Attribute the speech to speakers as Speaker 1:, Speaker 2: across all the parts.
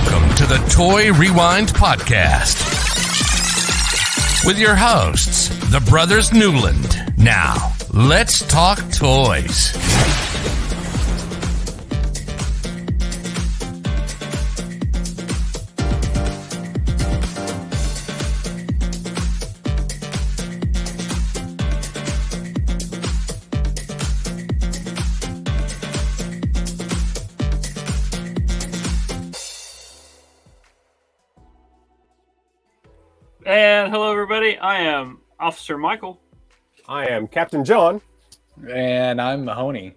Speaker 1: Welcome to the Toy Rewind Podcast with your hosts, the Brothers Newland. Now, let's talk toys.
Speaker 2: And hello, everybody. I am Officer Michael.
Speaker 3: I am Captain John.
Speaker 4: And I'm Mahoney.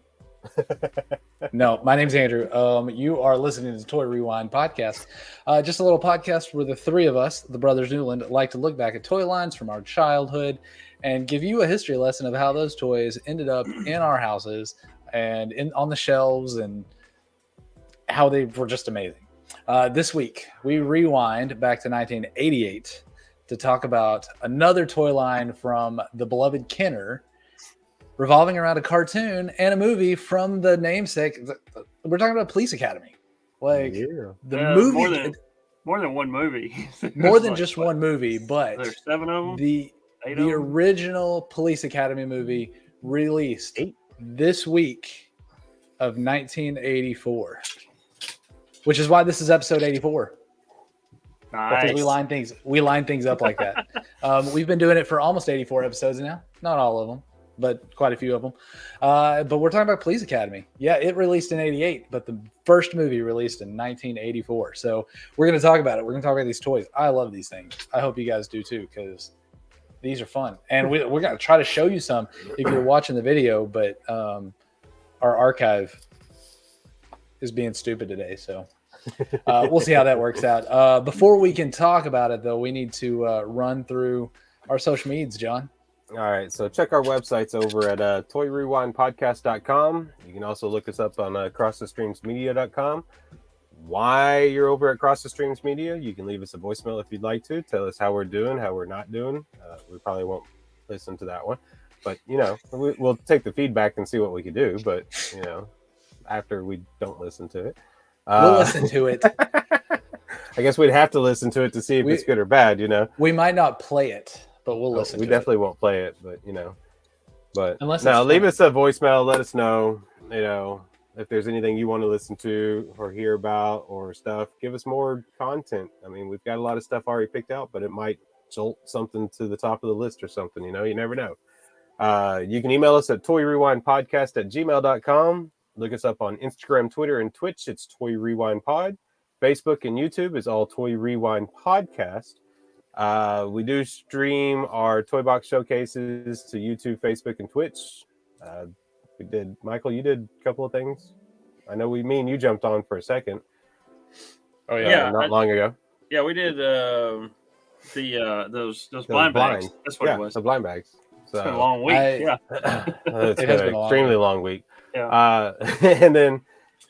Speaker 4: No, my name's Andrew. You are listening to the Toy Rewind Podcast. Just a little podcast where the three of us, the Brothers Newland, like to look back at toy lines from our childhood and give you a history lesson of how those toys ended up in our houses and on the shelves and how they were just amazing. This week, we rewind back to 1988 to talk about another toy line from the beloved Kenner, revolving around a cartoon and a movie from the namesake. We're talking about Police Academy. The movie.
Speaker 2: More than one movie.
Speaker 4: More than just one movie, but
Speaker 2: there's 7 of them.
Speaker 4: The original Police Academy movie released this week of 1984, which is why this is episode 84.
Speaker 2: Nice.
Speaker 4: Because we line things up like that. We've been doing it for almost 84 episodes now. Not all of them, but quite a few of them. But we're talking about Police Academy. Yeah, it released in 88, but the first movie released in 1984. So we're going to talk about it. We're going to talk about these toys. I love these things. I hope you guys do too, because these are fun. And we're going to try to show you some if you're watching the video, but our archive is being stupid today, so we'll see how that works out. Before we can talk about it, though, we need to run through our social medias, John.
Speaker 3: All right, so check our websites over at toyrewindpodcast.com. You can also look us up on crossthestreamsmedia.com. While you're over at Cross the Streams Media, you can leave us a voicemail if you'd like to. Tell us how we're doing, how we're not doing. We probably won't listen to that one. But, we'll take the feedback and see what we can do. But, after we don't listen to it.
Speaker 4: We'll listen to it.
Speaker 3: I guess we'd have to listen to it to see if it's good or bad, We
Speaker 4: might not play it, but we'll listen to it.
Speaker 3: We definitely won't play it, but, But leave us a voicemail. Let us know, if there's anything you want to listen to or hear about or stuff. Give us more content. I mean, we've got a lot of stuff already picked out, but it might jolt something to the top of the list or something, You never know. You can email us at toyrewindpodcast@gmail.com. Look us up on Instagram, Twitter, and Twitch. It's Toy Rewind Pod. Facebook and YouTube is all Toy Rewind Podcast. We do stream our Toy Box showcases to YouTube, Facebook, and Twitch. Michael, you did a couple of things. I know me and you jumped on for a second.
Speaker 4: Oh yeah,
Speaker 3: not long ago.
Speaker 2: Yeah, we did those blind bags. That's what it was.
Speaker 3: The blind bags. So,
Speaker 2: it's been a long week.
Speaker 3: It's been an extremely long week. Yeah. And then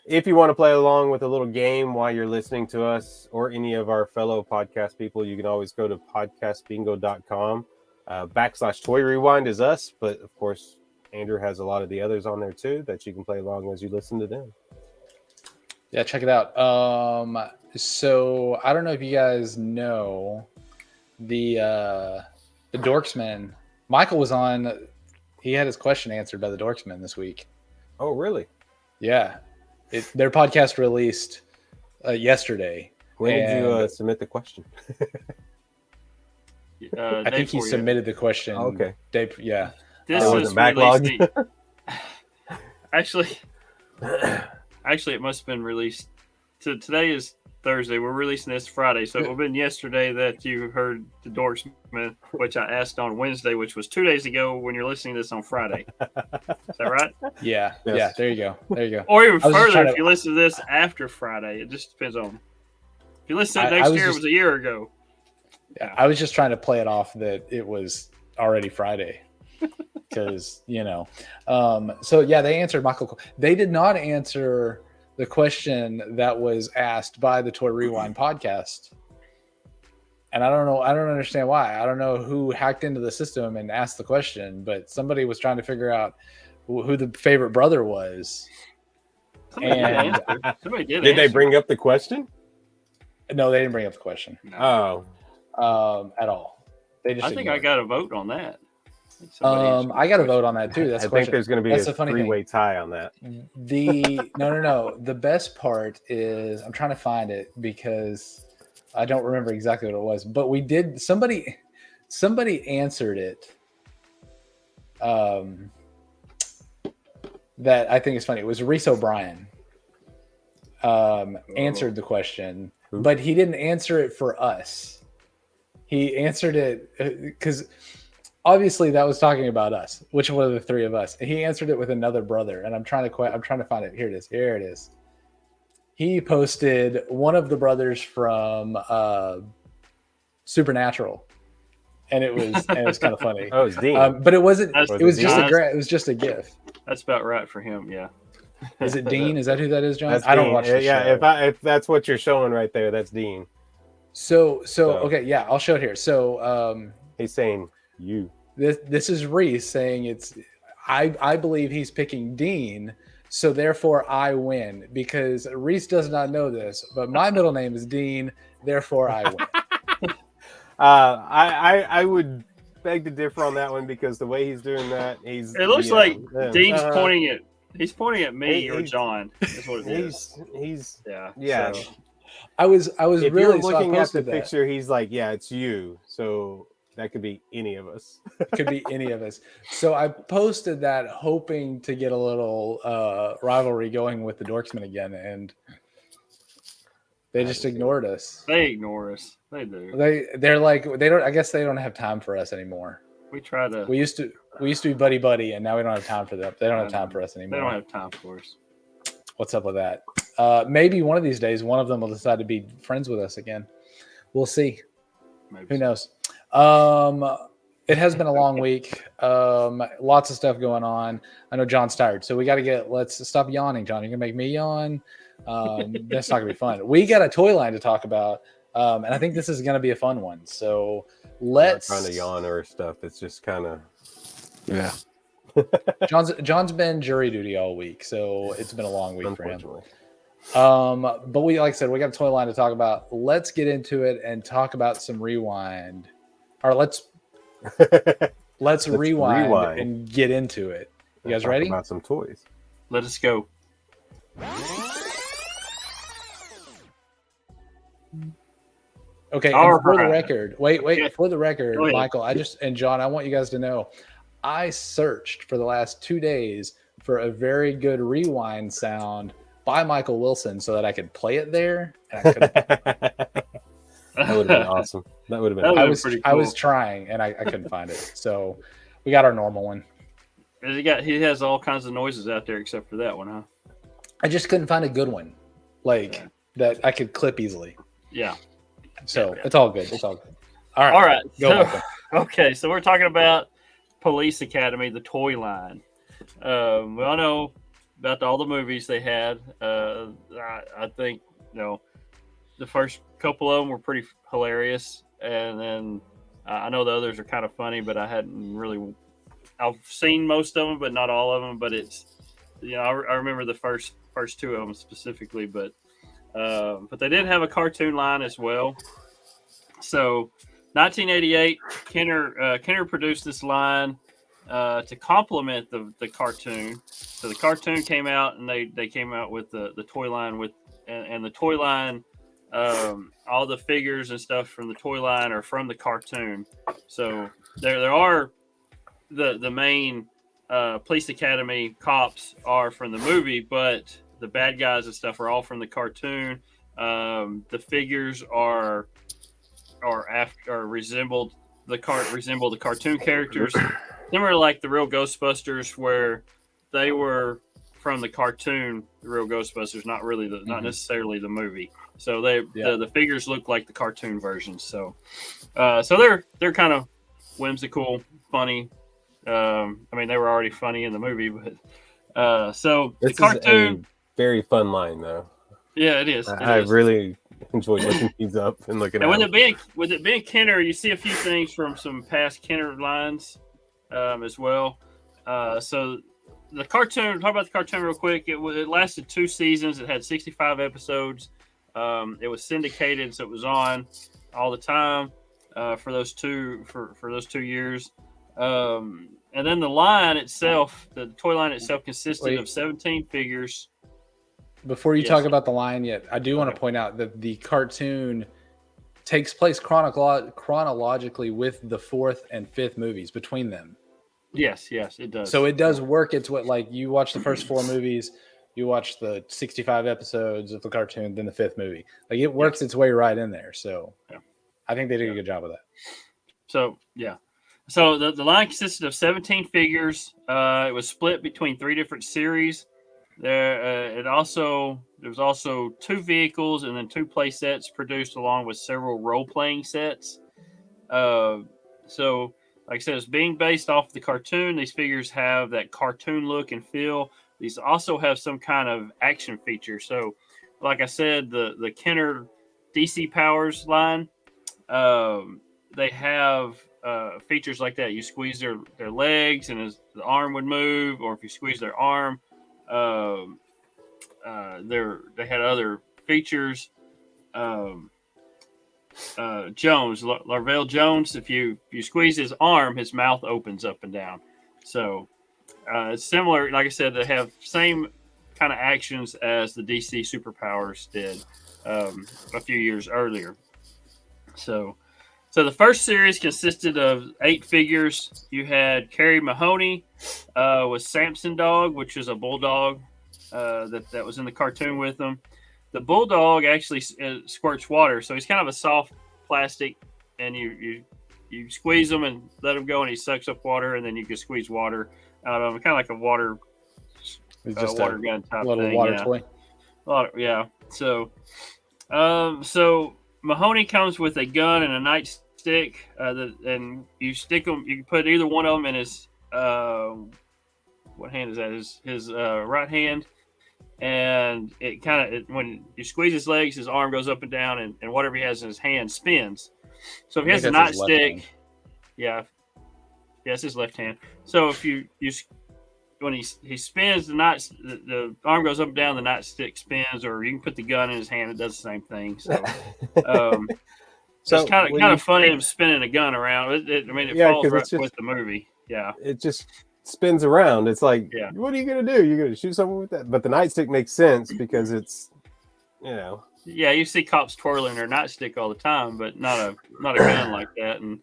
Speaker 3: if you want to play along with a little game while you're listening to us or any of our fellow podcast people, you can always go to podcastbingo.com. /Toy Rewind is us, but of course, Andrew has a lot of the others on there too that you can play along as you listen to them.
Speaker 4: Yeah, check it out. So I don't know if you guys know the Dorksman. Michael was on. He had his question answered by the Dorksman this week.
Speaker 3: Oh, really?
Speaker 4: Yeah. Their podcast released yesterday.
Speaker 3: When did you submit the question?
Speaker 4: I think he submitted the question.
Speaker 3: Oh, okay.
Speaker 4: Yeah.
Speaker 2: This is backlogged. Actually, it must have been released. So today is Thursday. We're releasing this Friday, so it would have been yesterday that you heard the Dorksman, which I asked on Wednesday, which was 2 days ago when you're listening to this on Friday. Is that right?
Speaker 4: Yeah.
Speaker 3: Yes.
Speaker 4: Yeah. There you go.
Speaker 2: Or even further, if you listen to this after Friday, it just depends on. If you listen to it next year, it was a year ago.
Speaker 4: Yeah, I was just trying to play it off that it was already Friday. Because, so yeah, they answered Michael. They did not answer the question that was asked by the Toy Rewind podcast. And I don't understand why. I don't know who hacked into the system and asked the question, but somebody was trying to figure out who the favorite brother was.
Speaker 2: Somebody did
Speaker 3: they bring up the question?
Speaker 4: No, they didn't bring up the question.
Speaker 2: No.
Speaker 4: At all. They just.
Speaker 2: I think I got a vote on that.
Speaker 4: I got a vote on that too. That's
Speaker 3: I think there's going to be a three-way tie on that.
Speaker 4: No. The best part is I'm trying to find it because I don't remember exactly what it was, but we did. Somebody answered it. That I think is funny. It was Reese O'Brien. Answered the question, but he didn't answer it for us. He answered it because obviously that was talking about us, which one of the three of us. He answered it with another brother, and I'm trying to find it. Here it is. He posted one of the brothers from Supernatural, and it was kind of funny.
Speaker 3: Oh, it's Dean.
Speaker 4: But it wasn't. It was just a GIF.
Speaker 2: That's about right for him. Yeah.
Speaker 4: Is it Dean? Is that who that is, John?
Speaker 3: That's
Speaker 4: I don't
Speaker 3: Dean.
Speaker 4: watch the show.
Speaker 3: If that's what you're showing right there, that's Dean.
Speaker 4: So okay, yeah, I'll show it here. So
Speaker 3: he's saying you.
Speaker 4: This is Reese saying it's. I believe he's picking Dean, so therefore I win because Reese does not know this, but my middle name is Dean, therefore I win.
Speaker 3: I would beg to differ on that one because the way he's doing that,
Speaker 2: it looks like Dean's pointing at. He's pointing at me or John. That's what it is.
Speaker 3: He's
Speaker 2: yeah.
Speaker 3: So.
Speaker 4: I was
Speaker 3: if
Speaker 4: really
Speaker 3: you're looking at the
Speaker 4: that.
Speaker 3: picture. He's like, yeah, it's you. So that could be any of us.
Speaker 4: Could be any of us. So I posted that hoping to get a little rivalry going with the Dorksmen again, and they just ignored us.
Speaker 2: They ignore us. They do.
Speaker 4: They're like they don't. I guess they don't have time for us anymore.
Speaker 2: We try to.
Speaker 4: We used to be buddy, and now we don't have time for them. They don't have time for us anymore.
Speaker 2: They don't have time for us.
Speaker 4: What's up with that? Maybe one of these days, one of them will decide to be friends with us again. We'll see.
Speaker 2: Maybe
Speaker 4: Who knows? It has been a long week. Lots of stuff going on. I know John's tired, so we got to let's stop yawning, John. You're gonna make me yawn. That's not gonna be fun. We got a toy line to talk about, and I think this is gonna be a fun one. So let's.
Speaker 3: I'm not trying to yawn or stuff. It's just kind of.
Speaker 1: Yeah.
Speaker 4: John's been jury duty all week, so it's been a long week for him. But we, like I said, we got a toy line to talk about. Let's get into it and talk about some rewind. Or let's rewind and get into it. You guys ready?
Speaker 3: About some toys.
Speaker 2: Let us go.
Speaker 4: Okay. For the record, wait. For the record, Michael, and John, I want you guys to know, I searched for the last 2 days for a very good rewind sound by Michael Wilson so that I could play it there. And I couldn't.
Speaker 3: That would have been awesome. That would have been.
Speaker 2: Pretty cool.
Speaker 4: I was trying and I couldn't find it. So we got our normal one.
Speaker 2: He has all kinds of noises out there except for that one, huh?
Speaker 4: I just couldn't find a good one, that I could clip easily.
Speaker 2: Yeah.
Speaker 4: So it's all good. It's all good. All right.
Speaker 2: Okay. So we're talking about Police Academy, the toy line. We all know about all the movies they had. I think the first couple of them were pretty hilarious, and then I know the others are kind of funny, but I hadn't really. I've seen most of them, but not all of them. But it's I remember the first two of them specifically, but they did have a cartoon line as well. So 1988, Kenner produced this line to complement the cartoon. So the cartoon came out, and they came out with the toy line and the toy line. All the figures and stuff from the toy line are from the cartoon. So there are the main Police Academy cops are from the movie, but the bad guys and stuff are all from the cartoon. The figures resemble the cartoon characters. Similar like the real Ghostbusters, where they were from the cartoon, the real Ghostbusters, not necessarily the movie. So the figures look like the cartoon versions. So they're kind of whimsical, funny. I mean, they were already funny in the movie, but so the cartoon,
Speaker 3: is a very fun line though.
Speaker 2: Yeah, it is.
Speaker 3: I really enjoyed looking these up and looking. And
Speaker 2: with it being Kenner, you see a few things from some past Kenner lines as well. So the cartoon. Talk about the cartoon real quick. It lasted 2 seasons. It had 65 episodes. It was syndicated, so it was on all the time for those 2 years. And then the line itself, the toy line itself, consisted of 17 figures.
Speaker 4: Before you talk about the line yet, I do want to point out that the cartoon takes place chronologically with the 4th and 5th movies between them.
Speaker 2: Yes, it does.
Speaker 4: So it does work. It's what, like, you watch the first 4 movies, you watch the 65 episodes of the cartoon, then the 5th movie. Like, it works its way right in there. So I think they did a good job of that.
Speaker 2: So, yeah. So the line consisted of 17 figures. It was split between 3 different series. There was also 2 vehicles and then 2 play sets produced along with several role-playing sets. So, like I said, it's being based off the cartoon. These figures have that cartoon look and feel. These also have some kind of action feature. So, like I said, the Kenner DC Powers line, they have features like that. You squeeze their legs and the arm would move, or if you squeeze their arm, they had other features. Jones, Larvell Jones, if you squeeze his arm, his mouth opens up and down. So it's similar. Like I said, they have same kind of actions as the DC Superpowers did a few years earlier. So the first series consisted of 8 figures. You had Carrie Mahoney with Samson Dog, which is a bulldog that was in the cartoon with them. The bulldog actually squirts water, so he's kind of a soft plastic, and you squeeze him and let him go, and he sucks up water, and then you can squeeze water out of him, kind of like a water gun type
Speaker 4: little
Speaker 2: thing.
Speaker 4: Water toy.
Speaker 2: Yeah. So Mahoney comes with a gun and a nightstick, and you stick them. You can put either one of them in his what hand is that? His right hand. And it kind of, when you squeeze his legs, his arm goes up and down, and whatever he has in his hand spins. So if he has a nightstick, it's his left hand. So if you when he spins, the arm goes up and down, the nightstick spins, or you can put the gun in his hand, it does the same thing. So, so it's kind of funny him spinning a gun around. It falls right with the movie. Yeah,
Speaker 3: it just spins around. It's like, what are you gonna do? You're gonna shoot someone with that? But the nightstick makes sense because it's,
Speaker 2: Yeah, you see cops twirling their nightstick all the time, but not a gun like that. And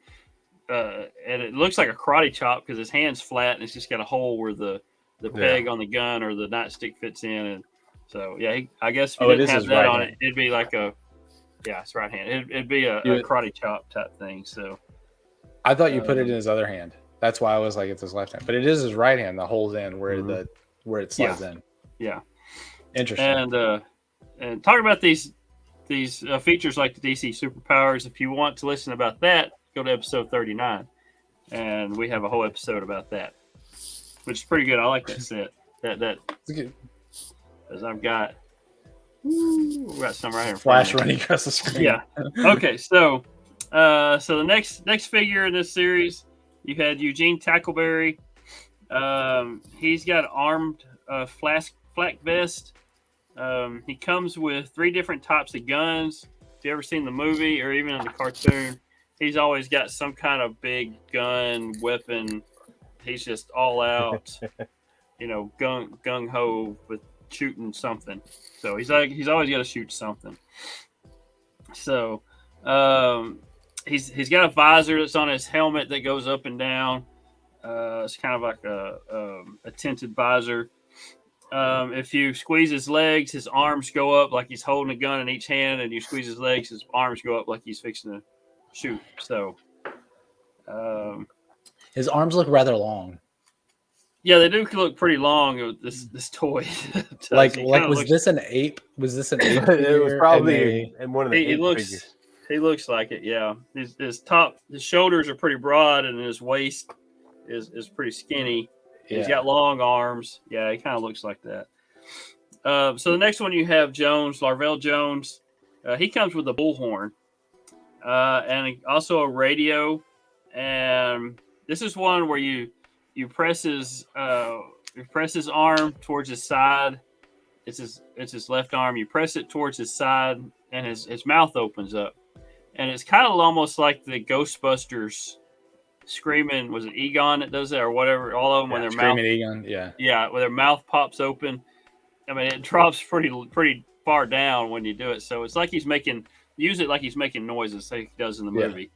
Speaker 2: it looks like a karate chop because his hand's flat and it's just got a hole where the peg on the gun or the nightstick fits in. And so I guess if you didn't have that on it, it'd be like it's right hand. It'd be a karate chop type thing. So
Speaker 4: I thought you put it in his other hand. That's why I was like, it's his left hand, but it is his right hand. The hole's in where it slides in.
Speaker 2: Yeah,
Speaker 4: interesting.
Speaker 2: And talking about these features like the DC Superpowers, if you want to listen about that, go to episode 39, and we have a whole episode about that, which is pretty good. I like that set. That as I've got, we've got some right here.
Speaker 4: Flash running across the screen.
Speaker 2: Yeah. Okay. So the next figure in this series, you had Eugene Tackleberry. He's got armed flak vest. He comes with 3 different types of guns. If you ever seen the movie or even in the cartoon, he's always got some kind of big gun weapon. He's just all out, gung ho with shooting something. So he's always got to shoot something. So he's got a visor that's on his helmet that goes up and down. It's kind of like a tinted visor. If you squeeze his legs, his arms go up like he's holding a gun in each hand, and you squeeze his legs, his arms go up like he's fixing to shoot. So
Speaker 4: his arms look rather long.
Speaker 2: Yeah, they do look pretty long. This toy.
Speaker 4: Was this an ape? Was this an ape?
Speaker 3: It was probably in one of the ape figures.
Speaker 2: He looks like it. Yeah, his shoulders are pretty broad, and his waist is pretty skinny. Yeah. He's got long arms. Yeah, he kind of looks like that. So the next one you have Jones, Larvell Jones. He comes with a bullhorn and also a radio. And this is one where you press his arm towards his side. It's his left arm. You press it towards his side, and his mouth opens up, and it's kind of almost like the Ghostbusters screaming. Was it Egon that does that or whatever? All of them when their mouth,
Speaker 4: Screaming Egon,
Speaker 2: yeah, when their mouth pops open. I mean, it drops pretty far down when you do it. So it's like use it like he's making noises, like he does in the movie.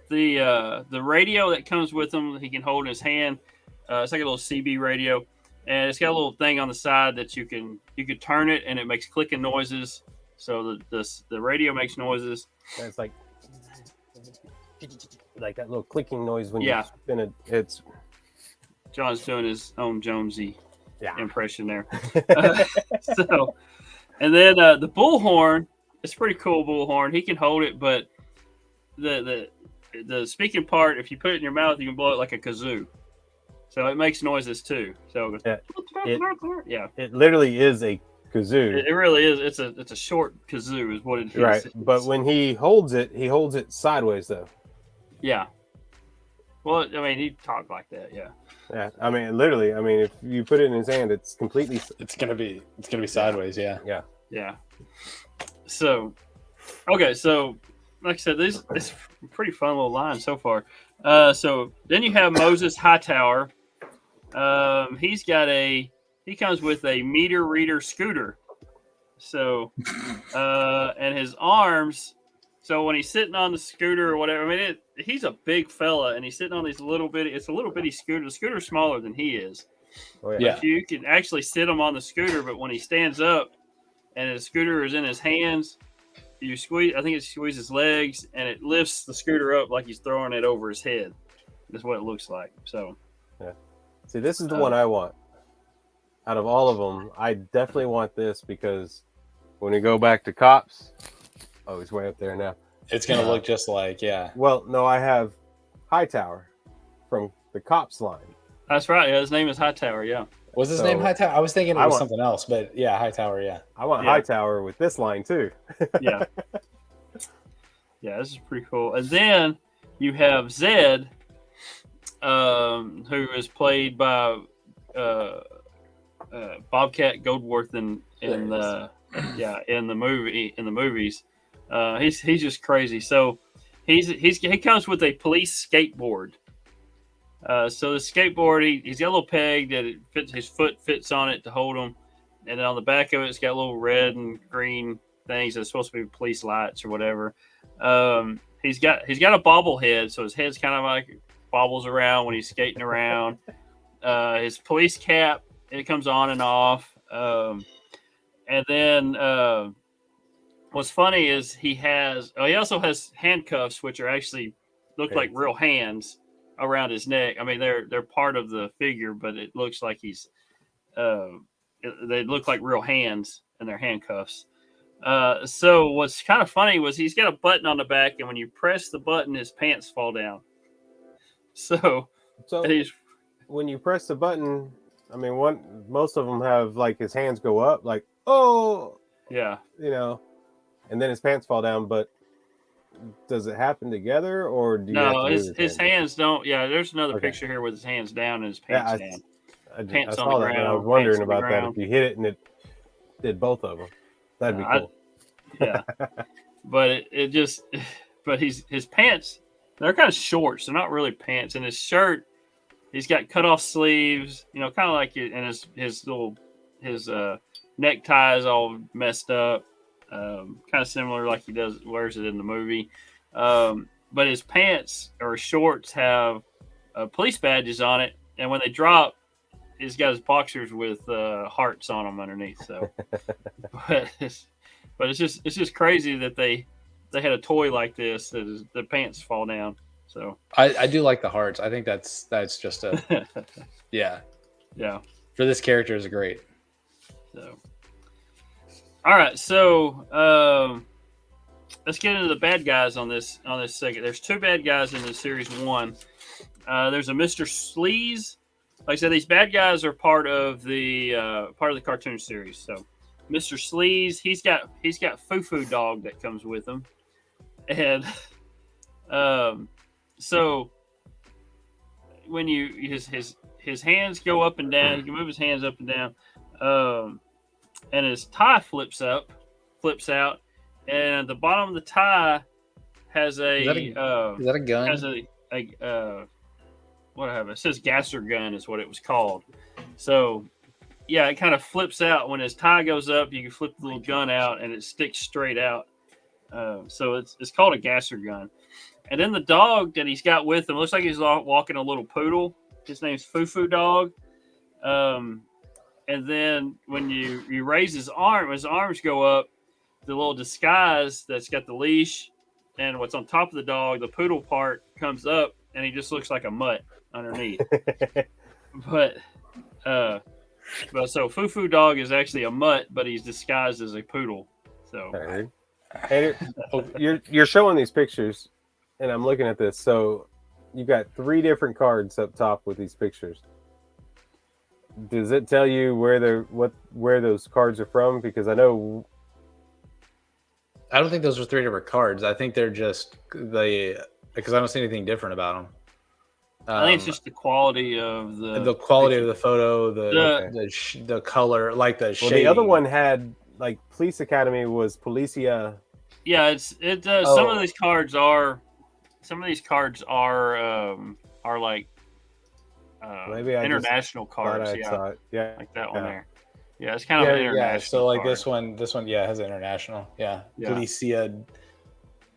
Speaker 2: The radio that comes with him, he can hold in his hand. It's like a little CB radio, and it's got a little thing on the side that you can turn it, and it makes clicking noises. So the radio makes noises.
Speaker 3: And it's like that little clicking noise when you spin it. It's
Speaker 2: John's doing his own Jonesy impression there. So, and then the bullhorn, it's a pretty cool bullhorn. He can hold it, but the speaking part, if you put it in your mouth, you can blow it like a kazoo. So it makes noises too. So
Speaker 3: it literally is a kazoo.
Speaker 2: It really is. It's a short kazoo, is what it is.
Speaker 3: Right, but when he holds it sideways though.
Speaker 2: Yeah. Well, I mean, he talked like that. Yeah.
Speaker 3: Yeah. I mean, literally. I mean, if you put it in his hand, it's completely.
Speaker 4: It's gonna be sideways. Yeah.
Speaker 3: Yeah.
Speaker 2: Yeah. So, okay. So, like I said, this is a pretty fun little line so far. So then you have Moses Hightower. He comes with a meter reader scooter. So, and his arms. So when he's sitting on the scooter or whatever, I mean, he's a big fella, and he's sitting on these it's a little bitty scooter. The scooter's smaller than he is.
Speaker 3: Oh, yeah.
Speaker 2: But you can actually sit him on the scooter, but when he stands up and the scooter is in his hands, you squeeze, I think it squeezes his legs, and it lifts the scooter up like he's throwing it over his head. That's what it looks like. So,
Speaker 3: yeah. See, this is the one I want. Out of all of them, I definitely want this because when we go back to Cops, oh, he's way up there now.
Speaker 4: It's going to look just like,
Speaker 3: Well, no, I have Hightower from the Cops line.
Speaker 2: That's right. Yeah, his name is Hightower, yeah.
Speaker 4: Was his name Hightower? I was thinking it was something else, but Hightower, yeah.
Speaker 3: I want Hightower with this line, too.
Speaker 2: Yeah. Yeah, this is pretty cool. And then you have Zed, who is played by Bobcat Goldthwait in the movies. He's just crazy. So he comes with a police skateboard. So the skateboard, he's got a little peg that it fits, his foot fits on it to hold him, and then on the back of it, it's got little red and green things that's supposed to be police lights or whatever. He's got a bobblehead, so his head's kind of like bobbles around when he's skating around. His police cap, it comes on and off. And then what's funny is he also has handcuffs, which are actually look like real hands around his neck. I mean, they're part of the figure, but it looks like they look like real hands, and they're handcuffs. So what's kind of funny was he's got a button on the back, and when you press the button, his pants fall down. So
Speaker 3: when you press the button, I mean, most of them have like his hands go up, like, oh,
Speaker 2: yeah,
Speaker 3: and then his pants fall down. But does it happen together, or do you?
Speaker 2: No, his hands don't. Yeah, there's another picture here with his hands down and his pants down.
Speaker 3: I saw that, and I was wondering about that. If you hit it and it did both of them, that'd be cool.
Speaker 2: Yeah, but but his pants, they're kind of shorts. They're not really pants. And his shirt, he's got cut off sleeves, kind of like it, and his necktie is all messed up, kind of similar like wears it in the movie. But his pants or shorts have police badges on it, and when they drop, he's got his boxers with hearts on them underneath. So, but it's just crazy that they had a toy like this that the pants fall down. So
Speaker 4: I do like the hearts. I think that's just a yeah. For this character is great.
Speaker 2: So all right, so let's get into the bad guys on this second. There's two bad guys in the series one. There's a Mr. Sleaze. Like I said, these bad guys are part of the cartoon series. So Mr. Sleaze, he's got Foo Dog that comes with him, and so when his hands go up and down, he can move his hands up and down. and his tie flips out, and the bottom of the tie has
Speaker 4: Is that a gun?
Speaker 2: Has what I have? It says gasser gun is what it was called. So yeah, it kind of flips out when his tie goes up. You can flip the little gun out, and it sticks straight out. So it's called a gasser gun. And then the dog that he's got with him looks like he's walking a little poodle. His name's Fufu Dog. And then when you raise his arms go up, the little disguise that's got the leash and what's on top of the dog, the poodle part comes up, and he just looks like a mutt underneath. but so Fufu Dog is actually a mutt, but he's disguised as a poodle. So
Speaker 3: hey, you're showing these pictures, and I'm looking at this. So you've got 3 different cards up top with these pictures. Does it tell you where those cards are from? Because I know.
Speaker 4: I don't think those are 3 different cards. I think they're just because I don't see anything different about them.
Speaker 2: I think it's just the quality of
Speaker 4: the quality of the photo, the color, like the shading.
Speaker 3: The other one had like Police Academy was Policia.
Speaker 2: Yeah, it does. Oh. Some of these cards are like maybe international cards. Yeah, like that one there. Yeah, it's kind of an international. Yeah,
Speaker 4: so like card. this one, has international. Yeah. Policia.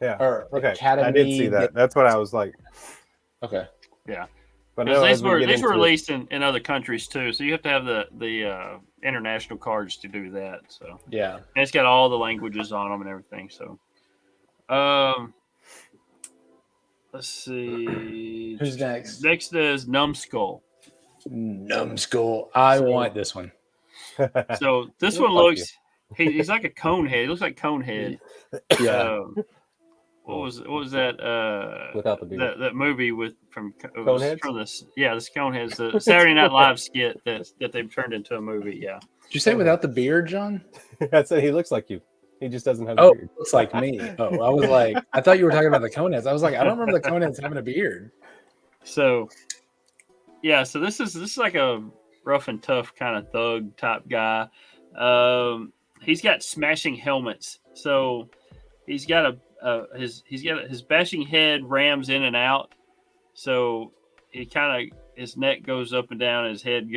Speaker 3: Yeah.
Speaker 4: Or
Speaker 3: Academy. I did see that. That's what I was like.
Speaker 4: Okay.
Speaker 2: Yeah. But these were released in other countries too, so you have to have the international cards to do that. So
Speaker 4: yeah,
Speaker 2: and it's got all the languages on them and everything. So, let's see.
Speaker 4: Who's next?
Speaker 2: Next is Numbskull.
Speaker 4: Numbskull. I want this one.
Speaker 2: So this one looks. He's like a cone head. He looks like Conehead.
Speaker 4: Yeah.
Speaker 2: What was that?
Speaker 3: Without the beard.
Speaker 2: That movie from
Speaker 3: Coneheads?
Speaker 2: This Coneheads, the Saturday Night Live skit that they've turned into a movie. Yeah.
Speaker 4: Did you say without the beard, John?
Speaker 3: I said he looks like you. He just doesn't have a beard.
Speaker 4: Looks like me. Oh, I was like, I thought you were talking about the Coneheads. I was like, I don't remember the Coneheads having a beard.
Speaker 2: So, yeah. So this is like a rough and tough kind of thug type guy. He's got smashing helmets. So he's got his bashing head rams in and out. So his neck goes up and down, his head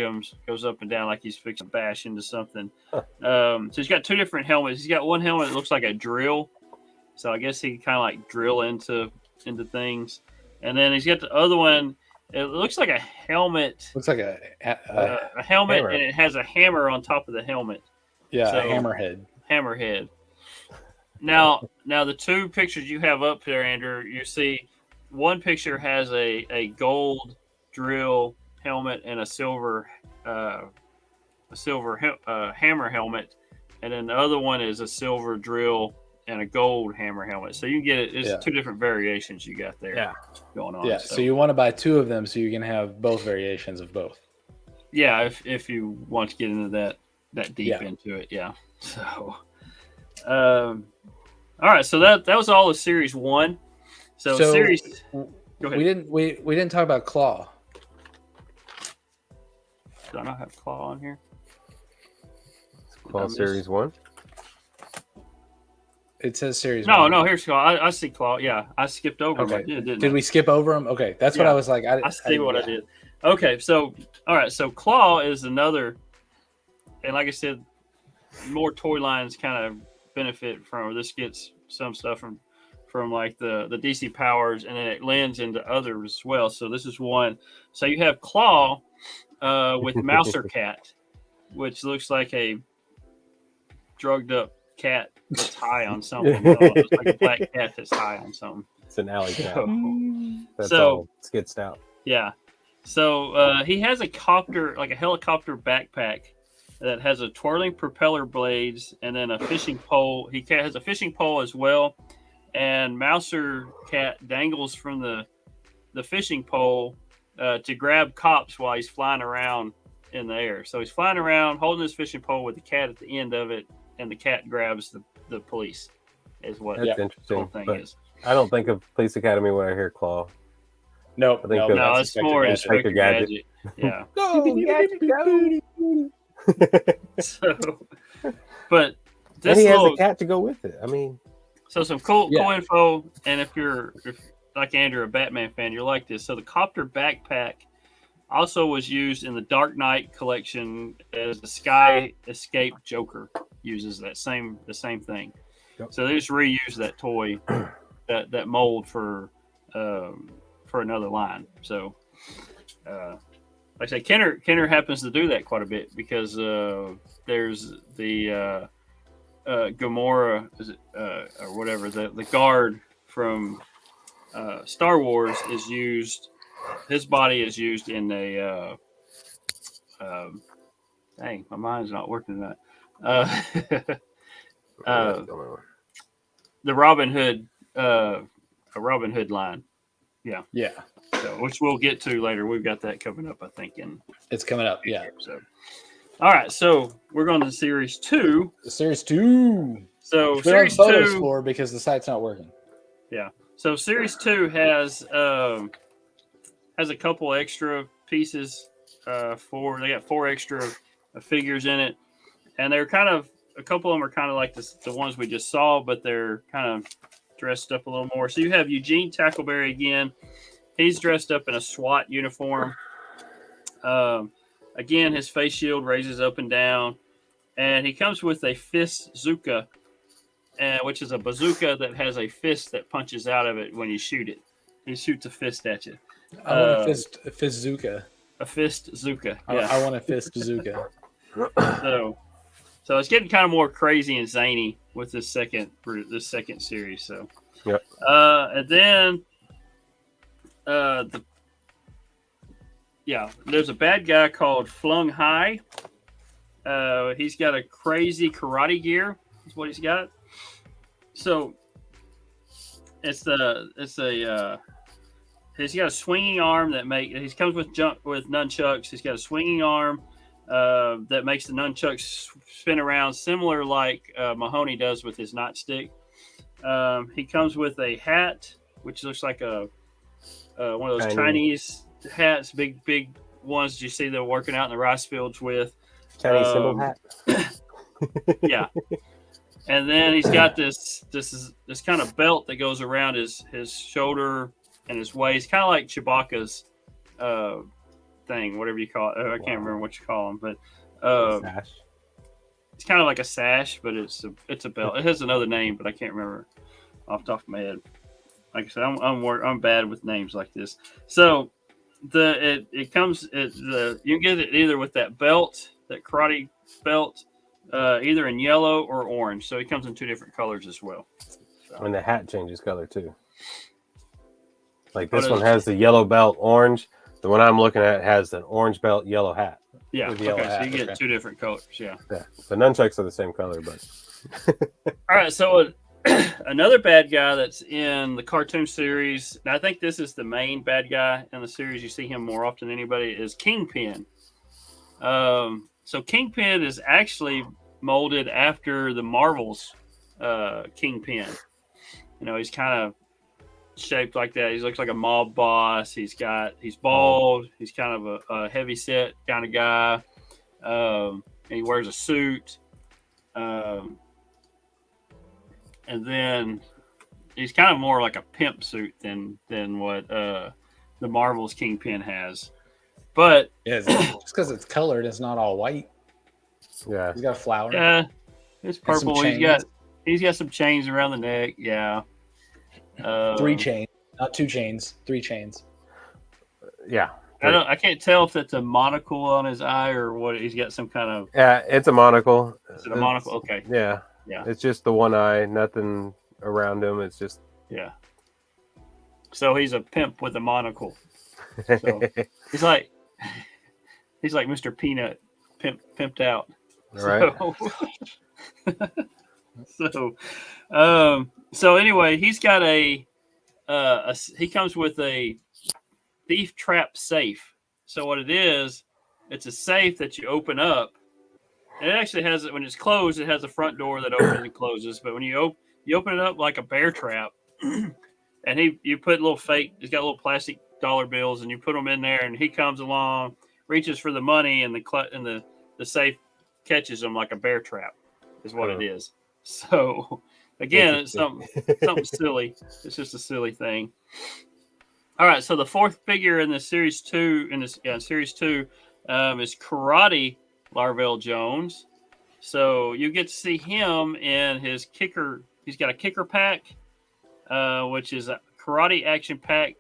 Speaker 2: goes up and down like he's fixing to bash into something. So he's got 2 different helmets. He's got one helmet that looks like a drill. So I guess he can kind of like drill into things. And then he's got the other one. It looks like a helmet.
Speaker 4: Looks like a
Speaker 2: helmet,
Speaker 3: hammer.
Speaker 2: And it has a hammer on top of the helmet.
Speaker 4: Yeah, so, a hammerhead.
Speaker 2: Hammerhead. Now the 2 pictures you have up there, Andrew, you see one picture has a gold drill helmet and a silver hammer helmet, and then the other one is a silver drill and a gold hammer helmet. So you can get it. It's 2 different variations you got there going on.
Speaker 4: Yeah. So you want to buy 2 of them so you can have both variations of both.
Speaker 2: Yeah, if you want to get into that deep into it. Yeah. So, all right. So that was all of series 1. So series. Go ahead.
Speaker 4: We didn't talk about Claw.
Speaker 2: Do I not have Claw on here?
Speaker 3: Claw series 1.
Speaker 4: It says series 1.
Speaker 2: No, here's Claw. I see Claw. Yeah, I skipped over him.
Speaker 4: Okay. Did we skip over him? Okay, that's what I was like.
Speaker 2: I see what I did. Okay, so all right, so Claw is another, and like I said, more toy lines kind of benefit from. This gets some stuff from like the DC Powers, and then it lends into others as well. So this is one. So you have Claw with Mouser Cat, which looks like a drugged up cat that's high on something. It's like a black cat that's high on something.
Speaker 3: It's an alley cat. That's all skitsed out.
Speaker 2: Yeah. So he has a copter, like a helicopter backpack that has a twirling propeller blades and then a fishing pole. He has a fishing pole as well. And Mouser Cat dangles from the fishing pole to grab cops while he's flying around in the air. So he's flying around holding his fishing pole with the cat at the end of it, and the cat grabs the police. Is what
Speaker 3: that's interesting.
Speaker 2: The whole thing is.
Speaker 3: I don't think of Police Academy when I hear Claw.
Speaker 4: No,
Speaker 2: it's more Inspector Gadget. Yeah.
Speaker 3: Go, Gadget, go.
Speaker 2: But
Speaker 3: And
Speaker 2: this
Speaker 3: he has
Speaker 2: little
Speaker 3: a cat to go with it. I mean,
Speaker 2: so some cool
Speaker 4: Yeah.
Speaker 2: info. And if like Andrew, a Batman fan, you're like this. So the copter backpack also was used in the Dark Knight collection as the Sky Escape Joker uses the same thing.
Speaker 3: Yep.
Speaker 2: So they just reused that toy, that mold for another line. So, like I say, Kenner happens to do that quite a bit because there's the Gamora, or whatever, the guard from Star Wars is used. His body is used in a. Dang, my mind's not working tonight. The Robin Hood, a Robin Hood line. Yeah.
Speaker 4: Yeah.
Speaker 2: So, which we'll get to later. We've got that coming up, I think, in
Speaker 4: It's coming up. Yeah.
Speaker 2: episode. All right, so we're going to series 2.
Speaker 4: Series 2.
Speaker 2: So
Speaker 4: We don't have
Speaker 2: series
Speaker 4: photos
Speaker 2: 2
Speaker 4: for because the site's not working.
Speaker 2: Yeah. So series 2 has a couple extra pieces. They got 4 extra figures in it, and they're kind of a couple of them are kind of like the ones we just saw, but they're kind of dressed up a little more. So you have Eugene Tackleberry again. He's dressed up in a SWAT uniform. Again, his face shield raises up and down, and he comes with a fist bazooka, which is a bazooka that has a fist that punches out of it when you shoot it. He shoots a fist at you.
Speaker 4: I want a fist Zuka.
Speaker 2: A fist bazooka. Yeah.
Speaker 4: I want a fist Zuka.
Speaker 2: So it's getting kind of more crazy and zany with this second series. So,
Speaker 3: yep.
Speaker 2: And then there's a bad guy called Flung High. He's got a crazy karate gear. That's what he's got. So he's got a swinging arm he comes with nunchucks. He's got a swinging arm that makes the nunchucks spin around, similar like Mahoney does with his nightstick. He comes with a hat, which looks like one of those Chinese hats, big ones you see they're working out in the rice fields with.
Speaker 3: Chinese symbol hat.
Speaker 2: Yeah. And then he's got this kind of belt that goes around his shoulder and his waist, kind of like Chewbacca's thing, whatever you call it. I can't remember what you call them, but
Speaker 3: Sash.
Speaker 2: It's kind of like a sash, but it's a belt. It has another name, but I can't remember off the top of my head. Like I said, I'm bad with names like this. So you can get it either with that belt, that karate belt, either in yellow or orange. So it comes in 2 different colors as well. So.
Speaker 3: And the hat changes color too. Like this one has the yellow belt, orange. The one I'm looking at has an orange belt, yellow hat.
Speaker 2: Yeah. Okay. So you get 2 different colors. Yeah.
Speaker 3: Yeah. The nunchucks are the same color, but.
Speaker 2: All right. So another bad guy that's in the cartoon series, and I think this is the main bad guy in the series. You see him more often than anybody, is Kingpin. So Kingpin is actually molded after the Marvel's Kingpin. He's kind of shaped like that. He looks like a mob boss. He's bald. He's kind of a heavy set kind of guy. And he wears a suit. And then he's kind of more like a pimp suit than what the Marvel's Kingpin has. But
Speaker 4: yeah, just because it's colored, it's not all white.
Speaker 3: Yeah,
Speaker 4: he's got a flower.
Speaker 2: Yeah, it's purple. He's got some chains around the neck. Yeah,
Speaker 4: 3 chains, not 2 chains, 3 chains.
Speaker 3: Yeah,
Speaker 2: I can't tell if that's a monocle on his eye or what. He's got some kind of.
Speaker 3: Yeah, it's a monocle.
Speaker 2: Is it a monocle? Okay.
Speaker 3: Yeah.
Speaker 2: Yeah.
Speaker 3: It's just the one eye, nothing around him. It's just.
Speaker 2: Yeah. So he's a pimp with a monocle. So he's like Mr. Peanut, pimped out.
Speaker 3: Right.
Speaker 2: So anyway, he's got he comes with a thief trap safe. So what it is, it's a safe that you open up. And it actually has, when it's closed, it has a front door that opens and closes. But when you open it up like a bear trap, and you put he's got little plastic dollar bills, and you put them in there, and he comes along, reaches for the money, and the safe catches him like a bear trap. is what it is. So again, it's something silly. It's just a silly thing. All right, so the fourth figure in this series two is Karate Larvell Jones. So you get to see him in his kicker. He's got a kicker pack, which is a karate action pack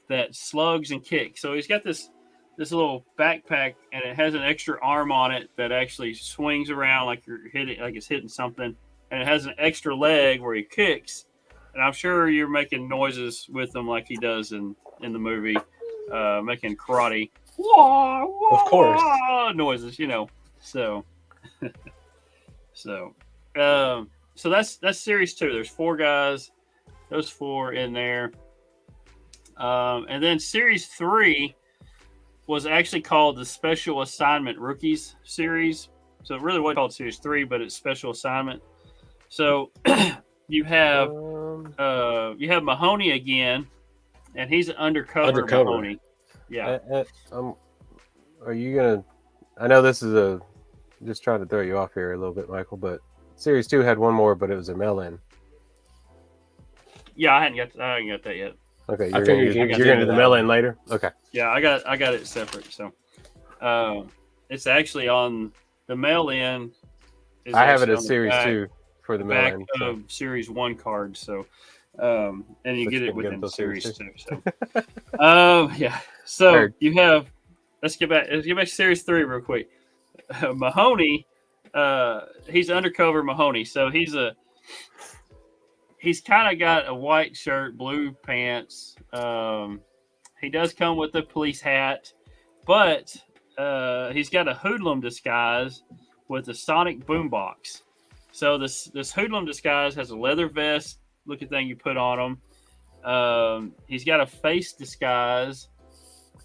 Speaker 2: that slugs and kicks. So he's got this little backpack, and it has an extra arm on it that actually swings around like you're hitting, like it's hitting something, and it has an extra leg where he kicks. And I'm sure you're making noises with him like he does in the movie, making karate
Speaker 4: of course
Speaker 2: noises, So, so that's series 2. There's 4 guys, those 4 in there, and then series 3 was actually called the Special Assignment Rookies series. So it really wasn't called series 3, but it's Special Assignment. So you have Mahoney again, and he's undercover. Mahoney. Yeah.
Speaker 3: Are you gonna? I know this is just trying to throw you off here a little bit, Michael, but series 2 had one more, but it was a mail-in.
Speaker 2: Yeah, I haven't got that yet.
Speaker 3: Okay, you're gonna do the mail-in later. Okay.
Speaker 2: Yeah, I got it separate. So, it's actually on the mail-in.
Speaker 3: I have it as series 2 for the
Speaker 2: back
Speaker 3: mail-in.
Speaker 2: Of series 1 card. So, and you get it within series 2. So, yeah. So you have. Let's get back to series 3 real quick. Mahoney, he's undercover Mahoney. So he's kind of got a white shirt, blue pants. He does come with a police hat, but he's got a hoodlum disguise with a sonic boombox. So this hoodlum disguise has a leather vest looking thing you put on him. He's got a face disguise,